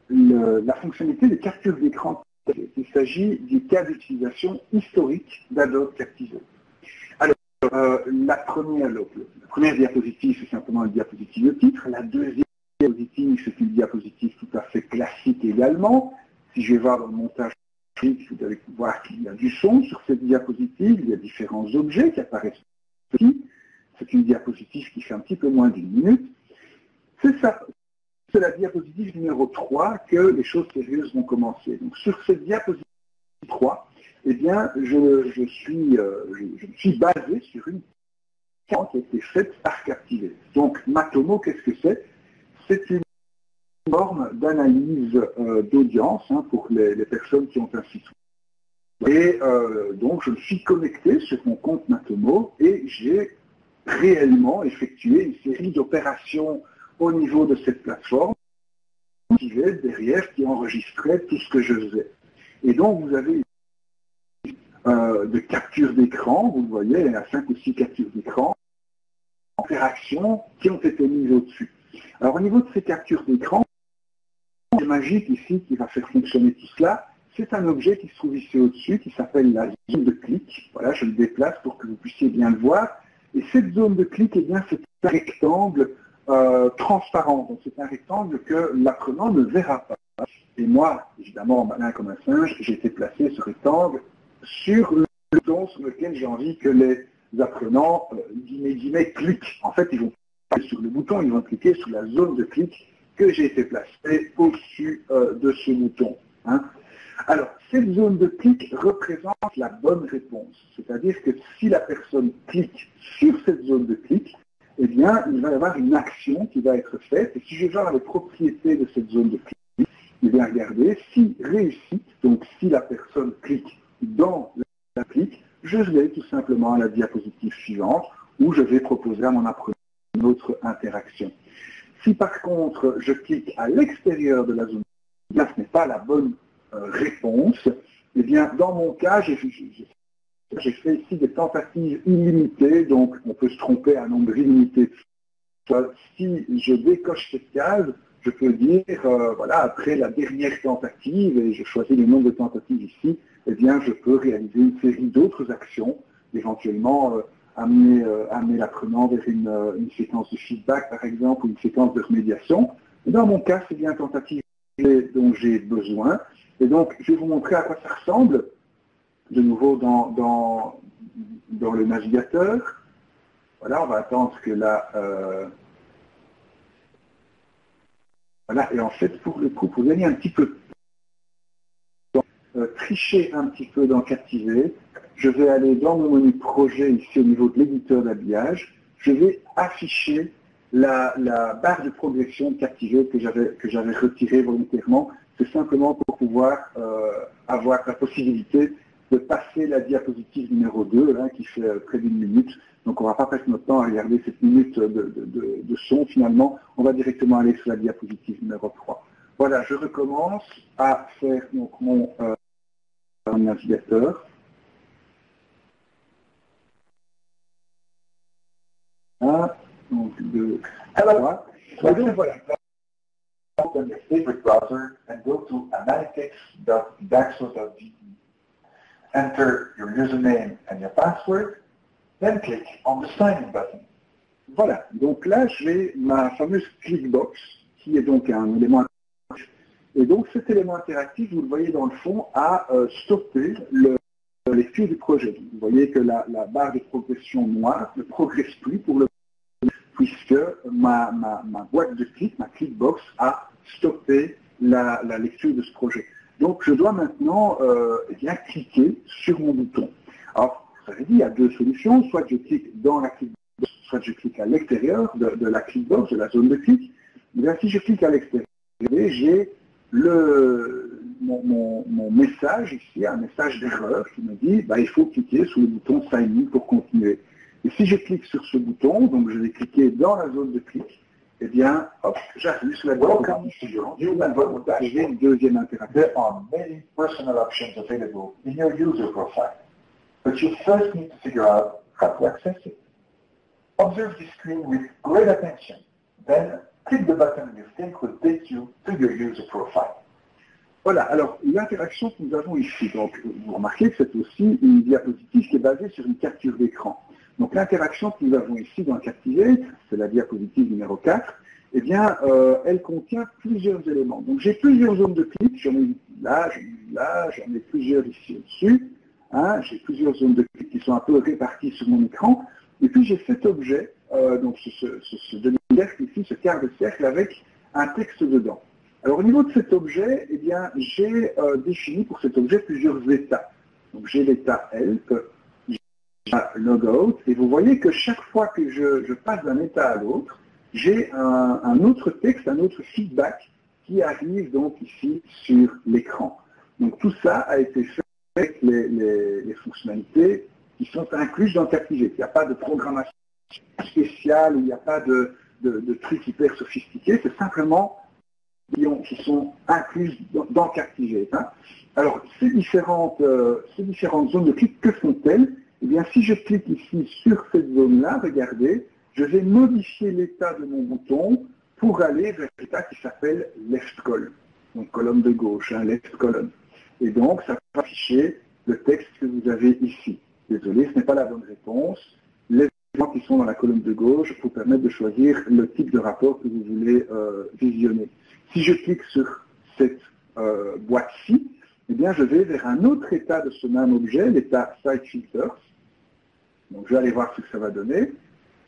la fonctionnalité de capture d'écran. Il s'agit du cas d'utilisation historique d'Adobe Captivate. Alors, la première diapositive, c'est simplement une diapositive de titre. La deuxième diapositive, c'est une diapositive tout à fait classique également. Si je vais voir dans le montage, vous allez voir qu'il y a du son sur cette diapositive. Il y a différents objets qui apparaissent ici. C'est une diapositive qui fait un petit peu moins d'une minute. C'est ça. C'est la diapositive numéro 3 que les choses sérieuses vont commencer. Donc sur cette diapositive 3, eh bien, je me suis basé sur une qui a été faite par Captivate. Donc Matomo, qu'est-ce que c'est? C'est une forme d'analyse d'audience pour les personnes qui ont un site web. Et donc je me suis connecté sur mon compte Matomo et j'ai réellement effectué une série d'opérations au niveau de cette plateforme, derrière qui enregistrait tout ce que je faisais. Et donc vous avez de capture d'écran, vous le voyez, il y a 5 ou 6 captures d'écran, interactions qui ont été mises au-dessus. Alors au niveau de ces captures d'écran, le magique ici qui va faire fonctionner tout cela, c'est un objet qui se trouve ici au-dessus, qui s'appelle la zone de clic. Voilà, je le déplace pour que vous puissiez bien le voir. Et cette zone de clic, eh bien, c'est un rectangle transparent. Donc c'est un rectangle que l'apprenant ne verra pas. Et moi, évidemment, malin comme un singe, j'ai été placer ce rectangle sur le bouton sur lequel j'ai envie que les apprenants, cliquent. En fait, ils vont cliquer sur le bouton, ils vont cliquer sur la zone de clic que j'ai été placée au-dessus de ce bouton. Hein. Alors, cette zone de clic représente la bonne réponse. C'est-à-dire que si la personne clique sur cette zone de clic, eh bien, il va y avoir une action qui va être faite. Et si je vais voir les propriétés de cette zone de clic, eh bien, regardez, si réussite, donc si la personne clique dans la clic, je vais tout simplement à la diapositive suivante où je vais proposer à mon apprenant une autre interaction. Si par contre, je clique à l'extérieur de la zone, là, ce n'est pas la bonne réponse, Eh bien, dans mon cas, j'ai fait ici des tentatives illimitées, donc on peut se tromper à un nombre illimité. Si je décoche cette case, je peux dire, voilà, après la dernière tentative, et je choisis le nombre de tentatives ici, eh bien, je peux réaliser une série d'autres actions, éventuellement amener l'apprenant vers une séquence de feedback, par exemple, ou une séquence de remédiation. Et dans mon cas, c'est bien tentative dont j'ai besoin. Et donc, je vais vous montrer à quoi ça ressemble, de nouveau dans le navigateur. Voilà, on va attendre que là... voilà, et en fait, pour le coup, pour gagner un petit peu de temps, tricher un petit peu dans Captiver, je vais aller dans mon menu projet, ici au niveau de l'éditeur d'habillage, je vais afficher la barre de progression de Captiver que j'avais retirée volontairement. C'est simplement pour pouvoir avoir la possibilité de passer la diapositive numéro 2, hein, qui fait près d'une minute. Donc on ne va pas passer notre temps à regarder cette minute de son finalement, on va directement aller sur la diapositive numéro 3. Voilà, je recommence à faire donc mon navigateur. Donc 2, 3. Et donc voilà. Open your favorite browser and go to analytics.daxo.de. Enter your username and your password, then click on the sign in button. Voilà, donc là j'ai ma fameuse clickbox qui est donc un élément interactif. Et donc cet élément interactif, vous le voyez dans le fond, a stoppé la lecture du projet. Vous voyez que la barre de progression noire ne progresse plus pour le puisque ma boîte de clic, ma clickbox, a stoppé la lecture de ce projet. Donc je dois maintenant eh bien, cliquer sur mon bouton. Alors, vous avez dit, il y a deux solutions, soit je clique dans la clickbox, soit je clique à l'extérieur de la clickbox, de la zone de clic. Eh bien, si je clique à l'extérieur, j'ai mon message ici, un message d'erreur qui me dit il faut cliquer sur le bouton Sign in pour continuer. Et si je clique sur ce bouton, donc je vais cliquer dans la zone de clic, eh bien, hop, j'arrive sur la Welcome to your new Mango j'ai une dashboard. deuxième interaction. There are many personal options available in your user profile, but you first need to figure out how to access it. Observe the screen with great attention, then click the button you think will take you to your user profile. Voilà, alors l'interaction que nous avons ici, donc vous remarquez que c'est aussi une diapositive qui est basée sur une capture d'écran. Donc l'interaction que nous avons ici dans Captivate, c'est la diapositive numéro 4, eh bien elle contient plusieurs éléments. Donc j'ai plusieurs zones de clic, j'en ai une là, j'en ai plusieurs ici au-dessus, hein, j'ai plusieurs zones de clic qui sont un peu réparties sur mon écran, et puis j'ai cet objet, donc ce demi-cercle ici, ce quart de cercle avec un texte dedans. Alors au niveau de cet objet, eh bien, j'ai défini pour cet objet plusieurs états. Donc j'ai l'état help, j'ai logout, et vous voyez que chaque fois que je passe d'un état à l'autre, j'ai un autre texte, un autre feedback qui arrive donc ici sur l'écran. Donc tout ça a été fait avec les fonctionnalités qui sont incluses dans Captivate. Il n'y a pas de programmation spéciale, il n'y a pas de trucs hyper sophistiqués, c'est simplement qui sont incluses dans Captivate. Hein. Alors, ces différentes zones de clic, que font-elles? Eh bien, si je clique ici sur cette zone-là, regardez, je vais modifier l'état de mon bouton pour aller vers l'état qui s'appelle left column, donc colonne de gauche, hein, left column. Et donc, ça va afficher le texte que vous avez ici. Désolé, ce n'est pas la bonne réponse. Les éléments qui sont dans la colonne de gauche vous permettent de choisir le type de rapport que vous voulez visionner. Si je clique sur cette boîte-ci, eh bien, je vais vers un autre état de ce même objet, l'état Site Filters. Donc, je vais aller voir ce que ça va donner.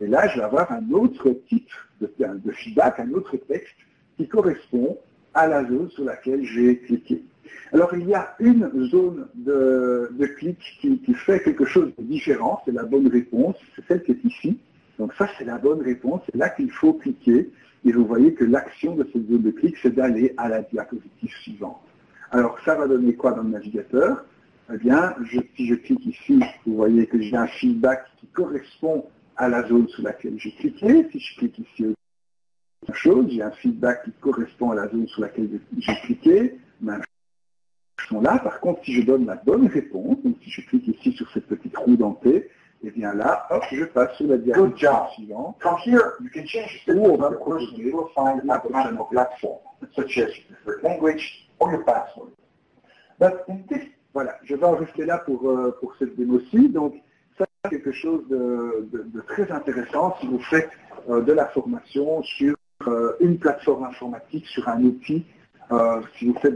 Et là, je vais avoir un autre type de feedback, un autre texte qui correspond à la zone sur laquelle j'ai cliqué. Alors, il y a une zone de clic qui fait quelque chose de différent, c'est la bonne réponse, c'est celle qui est ici. Donc ça, c'est la bonne réponse, c'est là qu'il faut cliquer. Et vous voyez que l'action de cette zone de clic, c'est d'aller à la diapositive suivante. Alors, ça va donner quoi dans le navigateur? Eh bien, si je clique ici, vous voyez que j'ai un feedback qui correspond à la zone sur laquelle j'ai cliqué. Si je clique ici, même chose, j'ai un feedback qui correspond à la zone sur laquelle j'ai cliqué. Même sont là. Par contre, si je donne la bonne réponse, donc si je clique ici sur cette petite roue dentée, et bien là, hop, je passe sur la diapositive suivante. From here, you can change the Où on va the person proposer will find la a prochaine platform, such as your preferred language or your password. But in this, Voilà, je vais en rester là pour cette démo-ci. Donc, ça, c'est quelque chose de très intéressant si vous faites de la formation sur une plateforme informatique, sur un outil, si vous faites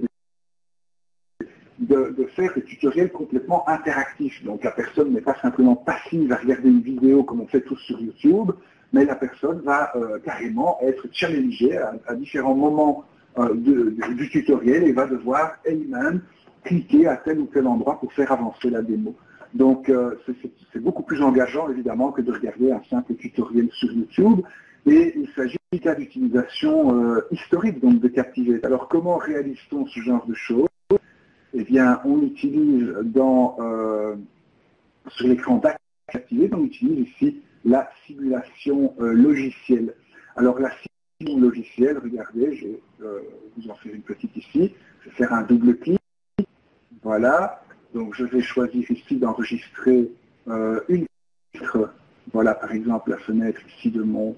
de faire des tutoriels complètement interactifs. Donc, la personne n'est pas simplement passive à regarder une vidéo comme on fait tous sur YouTube, mais la personne va carrément être challengée à différents moments du tutoriel et va devoir elle-même cliquer à tel ou tel endroit pour faire avancer la démo. Donc c'est beaucoup plus engageant évidemment que de regarder un simple tutoriel sur YouTube. Et il s'agit d'un cas d'utilisation historique donc de Captivate. Alors comment réalise-t-on ce genre de choses? Eh bien on utilise sur l'écran d'Activate, on utilise ici la simulation logicielle. Alors la simulation logicielle, regardez, je vais vous en faire une petite ici, je vais faire un double clic. Voilà, donc je vais choisir ici d'enregistrer une fenêtre. Voilà par exemple la fenêtre ici de mon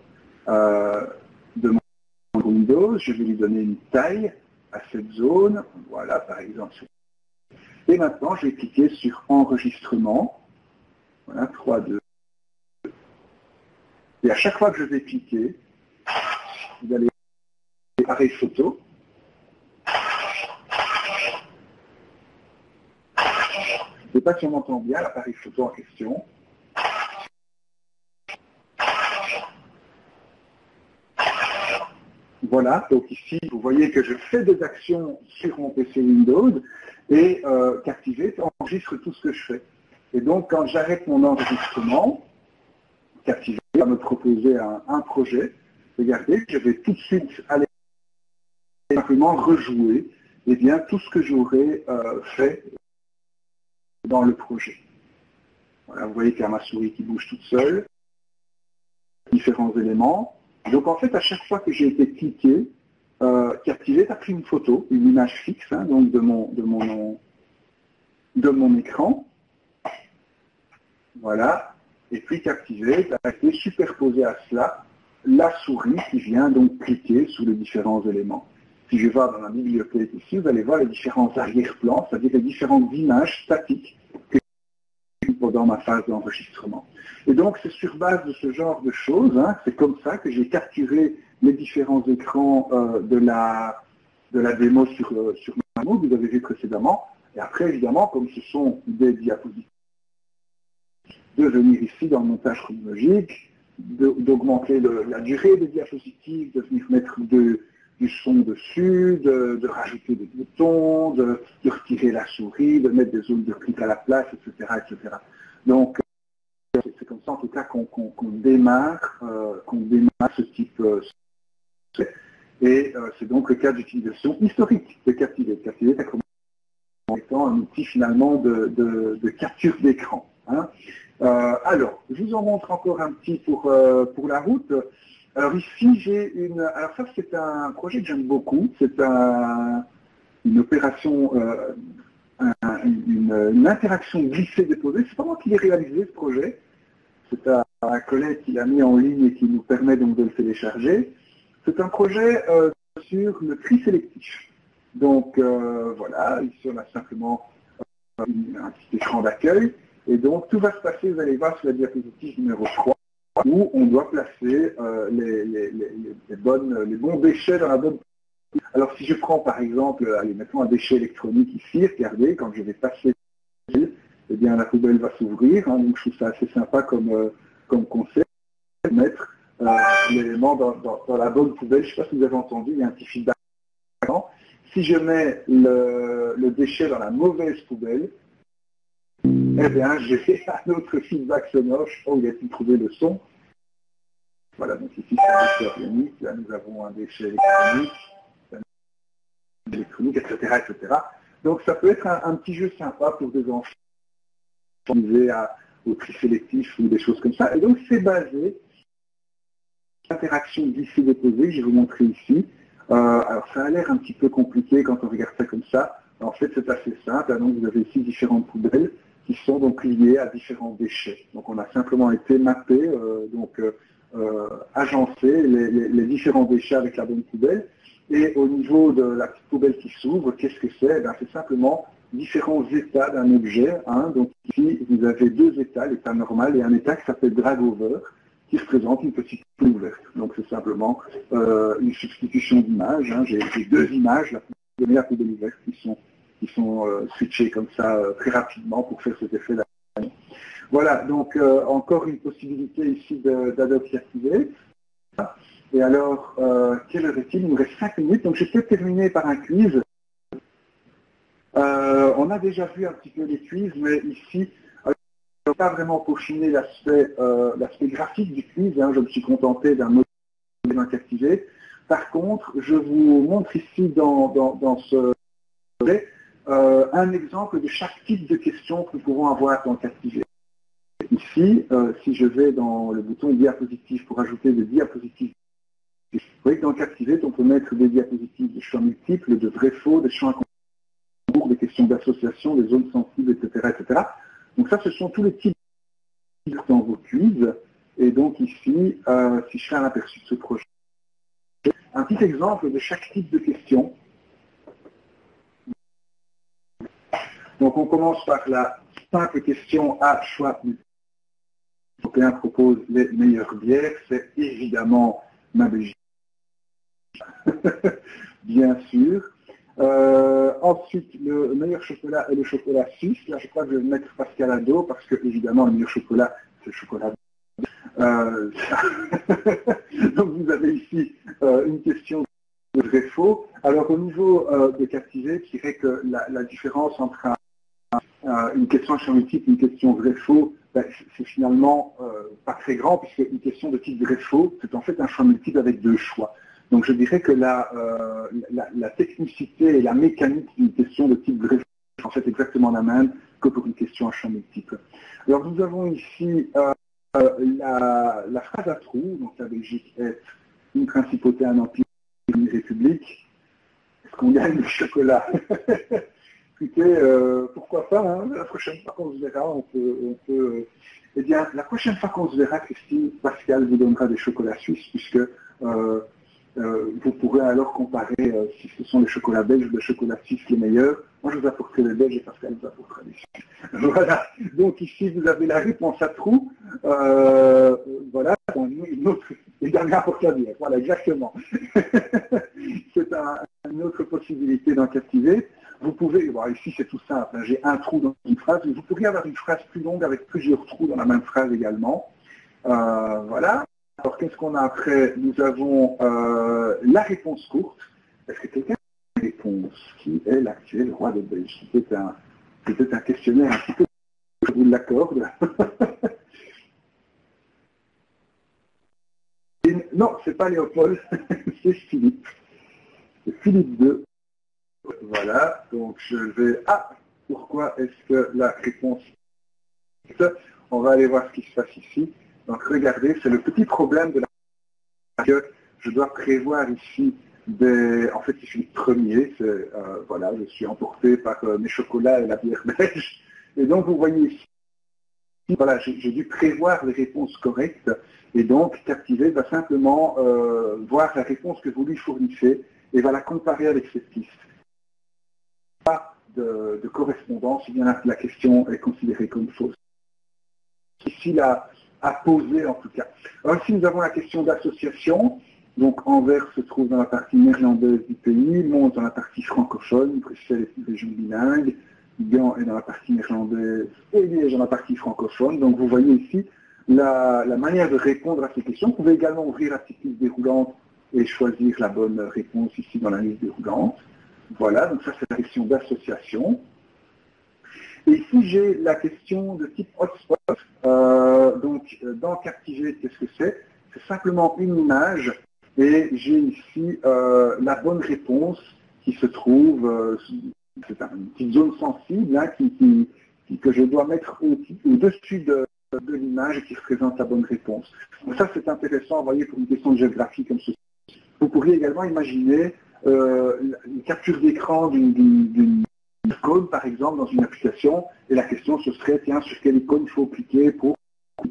Windows. Je vais lui donner une taille à cette zone. Voilà par exemple. Et maintenant je vais cliquer sur enregistrement. Voilà, 3, 2. Et à chaque fois que je vais cliquer, vous allez appareil photo. Je ne sais pas si on entend bien l'appareil photo en question. Voilà, donc ici, vous voyez que je fais des actions sur mon PC Windows et Captivate enregistre tout ce que je fais. Et donc, quand j'arrête mon enregistrement, Captivate va me proposer un projet. Regardez, je vais tout de suite aller simplement rejouer eh bien, tout ce que j'aurais fait dans le projet. Voilà, vous voyez qu'il y a ma souris qui bouge toute seule, différents éléments. Donc en fait, à chaque fois que j'ai été cliqué, Captivate a pris une photo, une image fixe, hein, donc de mon écran. Voilà. Et puis Captivate a été superposé à cela la souris qui vient donc cliquer sur les différents éléments. Si je vais dans la bibliothèque ici, vous allez voir les différents arrière-plans, c'est-à-dire les différentes images statiques que j'ai pendant ma phase d'enregistrement. Et donc c'est sur base de ce genre de choses, hein, c'est comme ça que j'ai capturé les différents écrans de la démo sur ma démo que vous avez vu précédemment. Et après, évidemment, comme ce sont des diapositives, de venir ici dans le montage chronologique, d'augmenter la durée des diapositives, de venir mettre du son dessus, de rajouter des boutons, de retirer la souris, de mettre des zones de clic à la place, etc. etc. Donc, c'est comme ça en tout cas qu'on démarre ce type et c'est donc le cas d'utilisation historique de Captivate. Captivate a commencé en étant un outil finalement de capture d'écran. Hein. Alors, je vous en montre encore un petit pour la route. Alors ici, j'ai alors ça c'est un projet que j'aime beaucoup. C'est une opération, une interaction glissée-déposée. C'est pas moi qui l'ai réalisé ce projet. C'est un collègue qui l'a mis en ligne et qui nous permet donc de le télécharger. C'est un projet sur le tri sélectif. Donc voilà, ici on a simplement un petit écran d'accueil. Et donc tout va se passer, vous allez voir sur la diapositive numéro 3, où on doit placer les bons déchets dans la bonne. Alors si je prends par exemple, allez, mettons un déchet électronique ici, regardez, quand je vais passer, eh bien la poubelle va s'ouvrir, hein, donc je trouve ça assez sympa comme concept, mettre l'élément dans la bonne poubelle. Je ne sais pas si vous avez entendu, il y a un petit feedback. Si je mets le déchet dans la mauvaise poubelle, eh bien j'ai un autre feedback sonore. Oh, il a-t-il trouvé le son? Voilà, donc ici c'est un déchet organique, là nous avons un déchet électronique, etc., etc. Donc ça peut être un petit jeu sympa pour des enfants au tri sélectif ou des choses comme ça. Et donc c'est basé sur l'interaction glissée-déposée que je vais vous montrer ici. Alors ça a l'air un petit peu compliqué quand on regarde ça comme ça. En fait, c'est assez simple. Donc, vous avez ici différentes poubelles qui sont donc liées à différents déchets. Donc, on a simplement été mappé, agencer les différents déchets avec la bonne poubelle. Et au niveau de la petite poubelle qui s'ouvre, qu'est-ce que c'est? C'est simplement différents états d'un objet. Donc ici, vous avez deux états, l'état normal et un état qui s'appelle drag over, qui représente une petite poubelle ouverte. Donc c'est simplement une substitution d'images. J'ai deux images, la poubelle et la poubelle ouverte, qui sont switchées comme ça très rapidement pour faire cet effet là. Voilà, donc encore une possibilité ici d'Adobe Captivate. Et alors, quelle heure est-il? Il nous reste 5 minutes, donc je vais peut-être terminer par un quiz. On a déjà vu un petit peu les quiz, mais ici, je n'ai pas vraiment peaufiné l'aspect graphique du quiz. Je me suis contenté d'un modèle Captivate. Par contre, je vous montre ici dans ce projet un exemple de chaque type de questions que nous pouvons avoir dans Captivate. Ici, si je vais dans le bouton diapositive pour ajouter des diapositives, vous voyez que dans Captivate, on peut mettre des diapositives de champs multiples, de vrai-faux, des champs à concours, des questions d'association, des zones sensibles, etc., etc. Donc ça, ce sont tous les types dans vos quiz. Et donc ici, si je fais un aperçu de ce projet, un petit exemple de chaque type de question. Donc on commence par la simple question à choix multiple. Européen propose les meilleures bières, c'est évidemment ma Belgique. Bien sûr. Ensuite, le meilleur chocolat est le chocolat suisse. Là, je crois que je vais mettre Pascal Ado parce que, évidemment, le meilleur chocolat, c'est le chocolat. Donc, vous avez ici une question de vrai-faux. Alors, au niveau de Captivate, je dirais que la différence entre une question à champ multiple et une question vrai-faux, c'est finalement pas très grand, puisque une question de type vrai-faux, c'est en fait un champ multiple avec deux choix. Donc je dirais que la technicité et la mécanique d'une question de type vrai-faux est en fait exactement la même que pour une question à champ multiple. Alors nous avons ici la phrase à trous, donc la Belgique est une principauté, un empire, une république. Est-ce qu'on gagne le chocolat? Écoutez, pourquoi pas, la prochaine fois qu'on se verra, on peut eh bien, la prochaine fois qu'on se verra, Christine, Pascal vous donnera des chocolats suisses, puisque vous pourrez alors comparer si ce sont les chocolats belges ou les chocolats suisses les meilleurs. Moi, je vous apporterai les belges et Pascal vous apportera les suisses. Voilà. Donc ici, vous avez la réponse à trous. Voilà. Une autre, et dernier apporte la bière. Voilà, exactement. C'est une autre possibilité d'en captiver. Vous pouvez, bon, ici c'est tout simple, j'ai un trou dans une phrase, mais vous pourriez avoir une phrase plus longue avec plusieurs trous dans la même phrase également. Voilà. Alors qu'est-ce qu'on a après? Nous avons la réponse courte. Est-ce que quelqu'un a une réponse? Qui est l'actuel roi de Belgique? C'était un questionnaire un petit peu, je vous l'accorde. Non, c'est pas Léopold, c'est Philippe. C'est Philippe II. Voilà, donc je vais... Ah, pourquoi est-ce que la réponse... On va aller voir ce qui se passe ici. Donc regardez, c'est le petit problème de la... que je dois prévoir ici des... En fait, je suis le premier. Voilà, je suis emporté par mes chocolats et la bière belge. Et donc, vous voyez ici, voilà, j'ai dû prévoir les réponses correctes. Et donc, Captivate va simplement voir la réponse que vous lui fournissez et va la comparer avec cette piste. Pas de correspondance, si bien la question est considérée comme fausse. Ici, à poser en tout cas. Alors ici, nous avons la question d'association. Donc Anvers se trouve dans la partie néerlandaise du pays, Mons dans la partie francophone, Bruxelles est une région bilingue, Gand est dans la partie néerlandaise et Liège dans la partie francophone. Donc vous voyez ici la manière de répondre à ces questions. Vous pouvez également ouvrir la petite liste déroulante et choisir la bonne réponse ici dans la liste déroulante. Voilà, donc ça c'est la question d'association. Et ici j'ai la question de type hotspot. Donc dans Captivate, qu'est-ce que c'est? C'est simplement une image et j'ai ici la bonne réponse qui se trouve, c'est une petite zone sensible que je dois mettre au-dessus de l'image et qui représente la bonne réponse. Donc ça c'est intéressant, vous voyez, pour une question de géographie comme ceci. Vous pourriez également imaginer une capture d'écran d'une icône, par exemple, dans une application, et la question ce serait, tiens, sur quelle icône il faut cliquer pour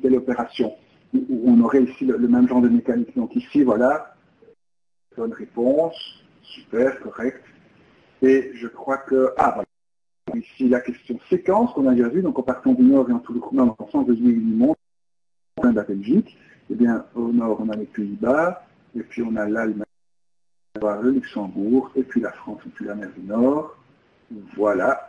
telle opération. On aurait ici le même genre de mécanique. Donc ici, voilà, bonne réponse, super, correct. Et je crois que, voilà. Ici, la question séquence qu'on a déjà vue, donc en partant du nord et en tout le dans le sens de du monde, de la Belgique. Eh bien, au nord, on a les Pays-Bas, et puis on a l'Allemagne, le Luxembourg, et puis la France, et puis la mer du Nord. Voilà.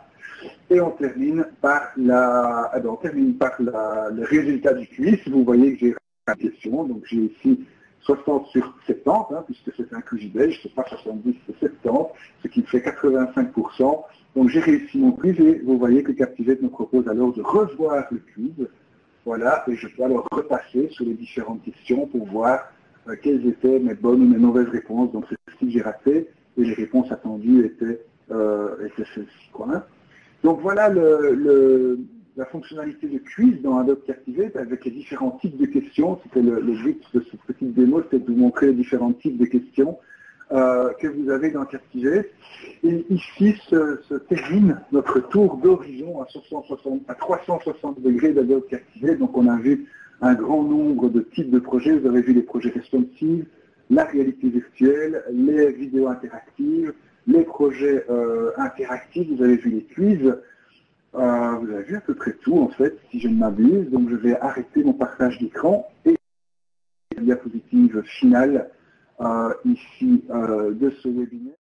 Et on termine par le résultat du quiz. Vous voyez que j'ai la question, donc j'ai ici 60 sur 70, puisque c'est un quiz belge, c'est pas 70, c'est 70, ce qui fait 85%. Donc j'ai réussi mon quiz et vous voyez que Captivate me propose alors de revoir le quiz. Voilà, et je peux alors repasser sur les différentes questions pour voir quelles étaient mes bonnes ou mes mauvaises réponses. Donc c'est ce que j'ai raté et les réponses attendues étaient celles-ci. Donc voilà la fonctionnalité de quiz dans Adobe Captivate avec les différents types de questions. C'était le but de cette petite démo, c'était de vous montrer les différents types de questions que vous avez dans Captivate. Et ici se termine notre tour d'horizon à 360 degrés d'Adobe Captivate. Donc on a vu un grand nombre de types de projets. Vous avez vu les projets responsive, la réalité virtuelle, les vidéos interactives, les projets interactifs, vous avez vu les quiz. Vous avez vu à peu près tout en fait, si je ne m'abuse. Donc je vais arrêter mon partage d'écran et la diapositive finale ici de ce webinaire.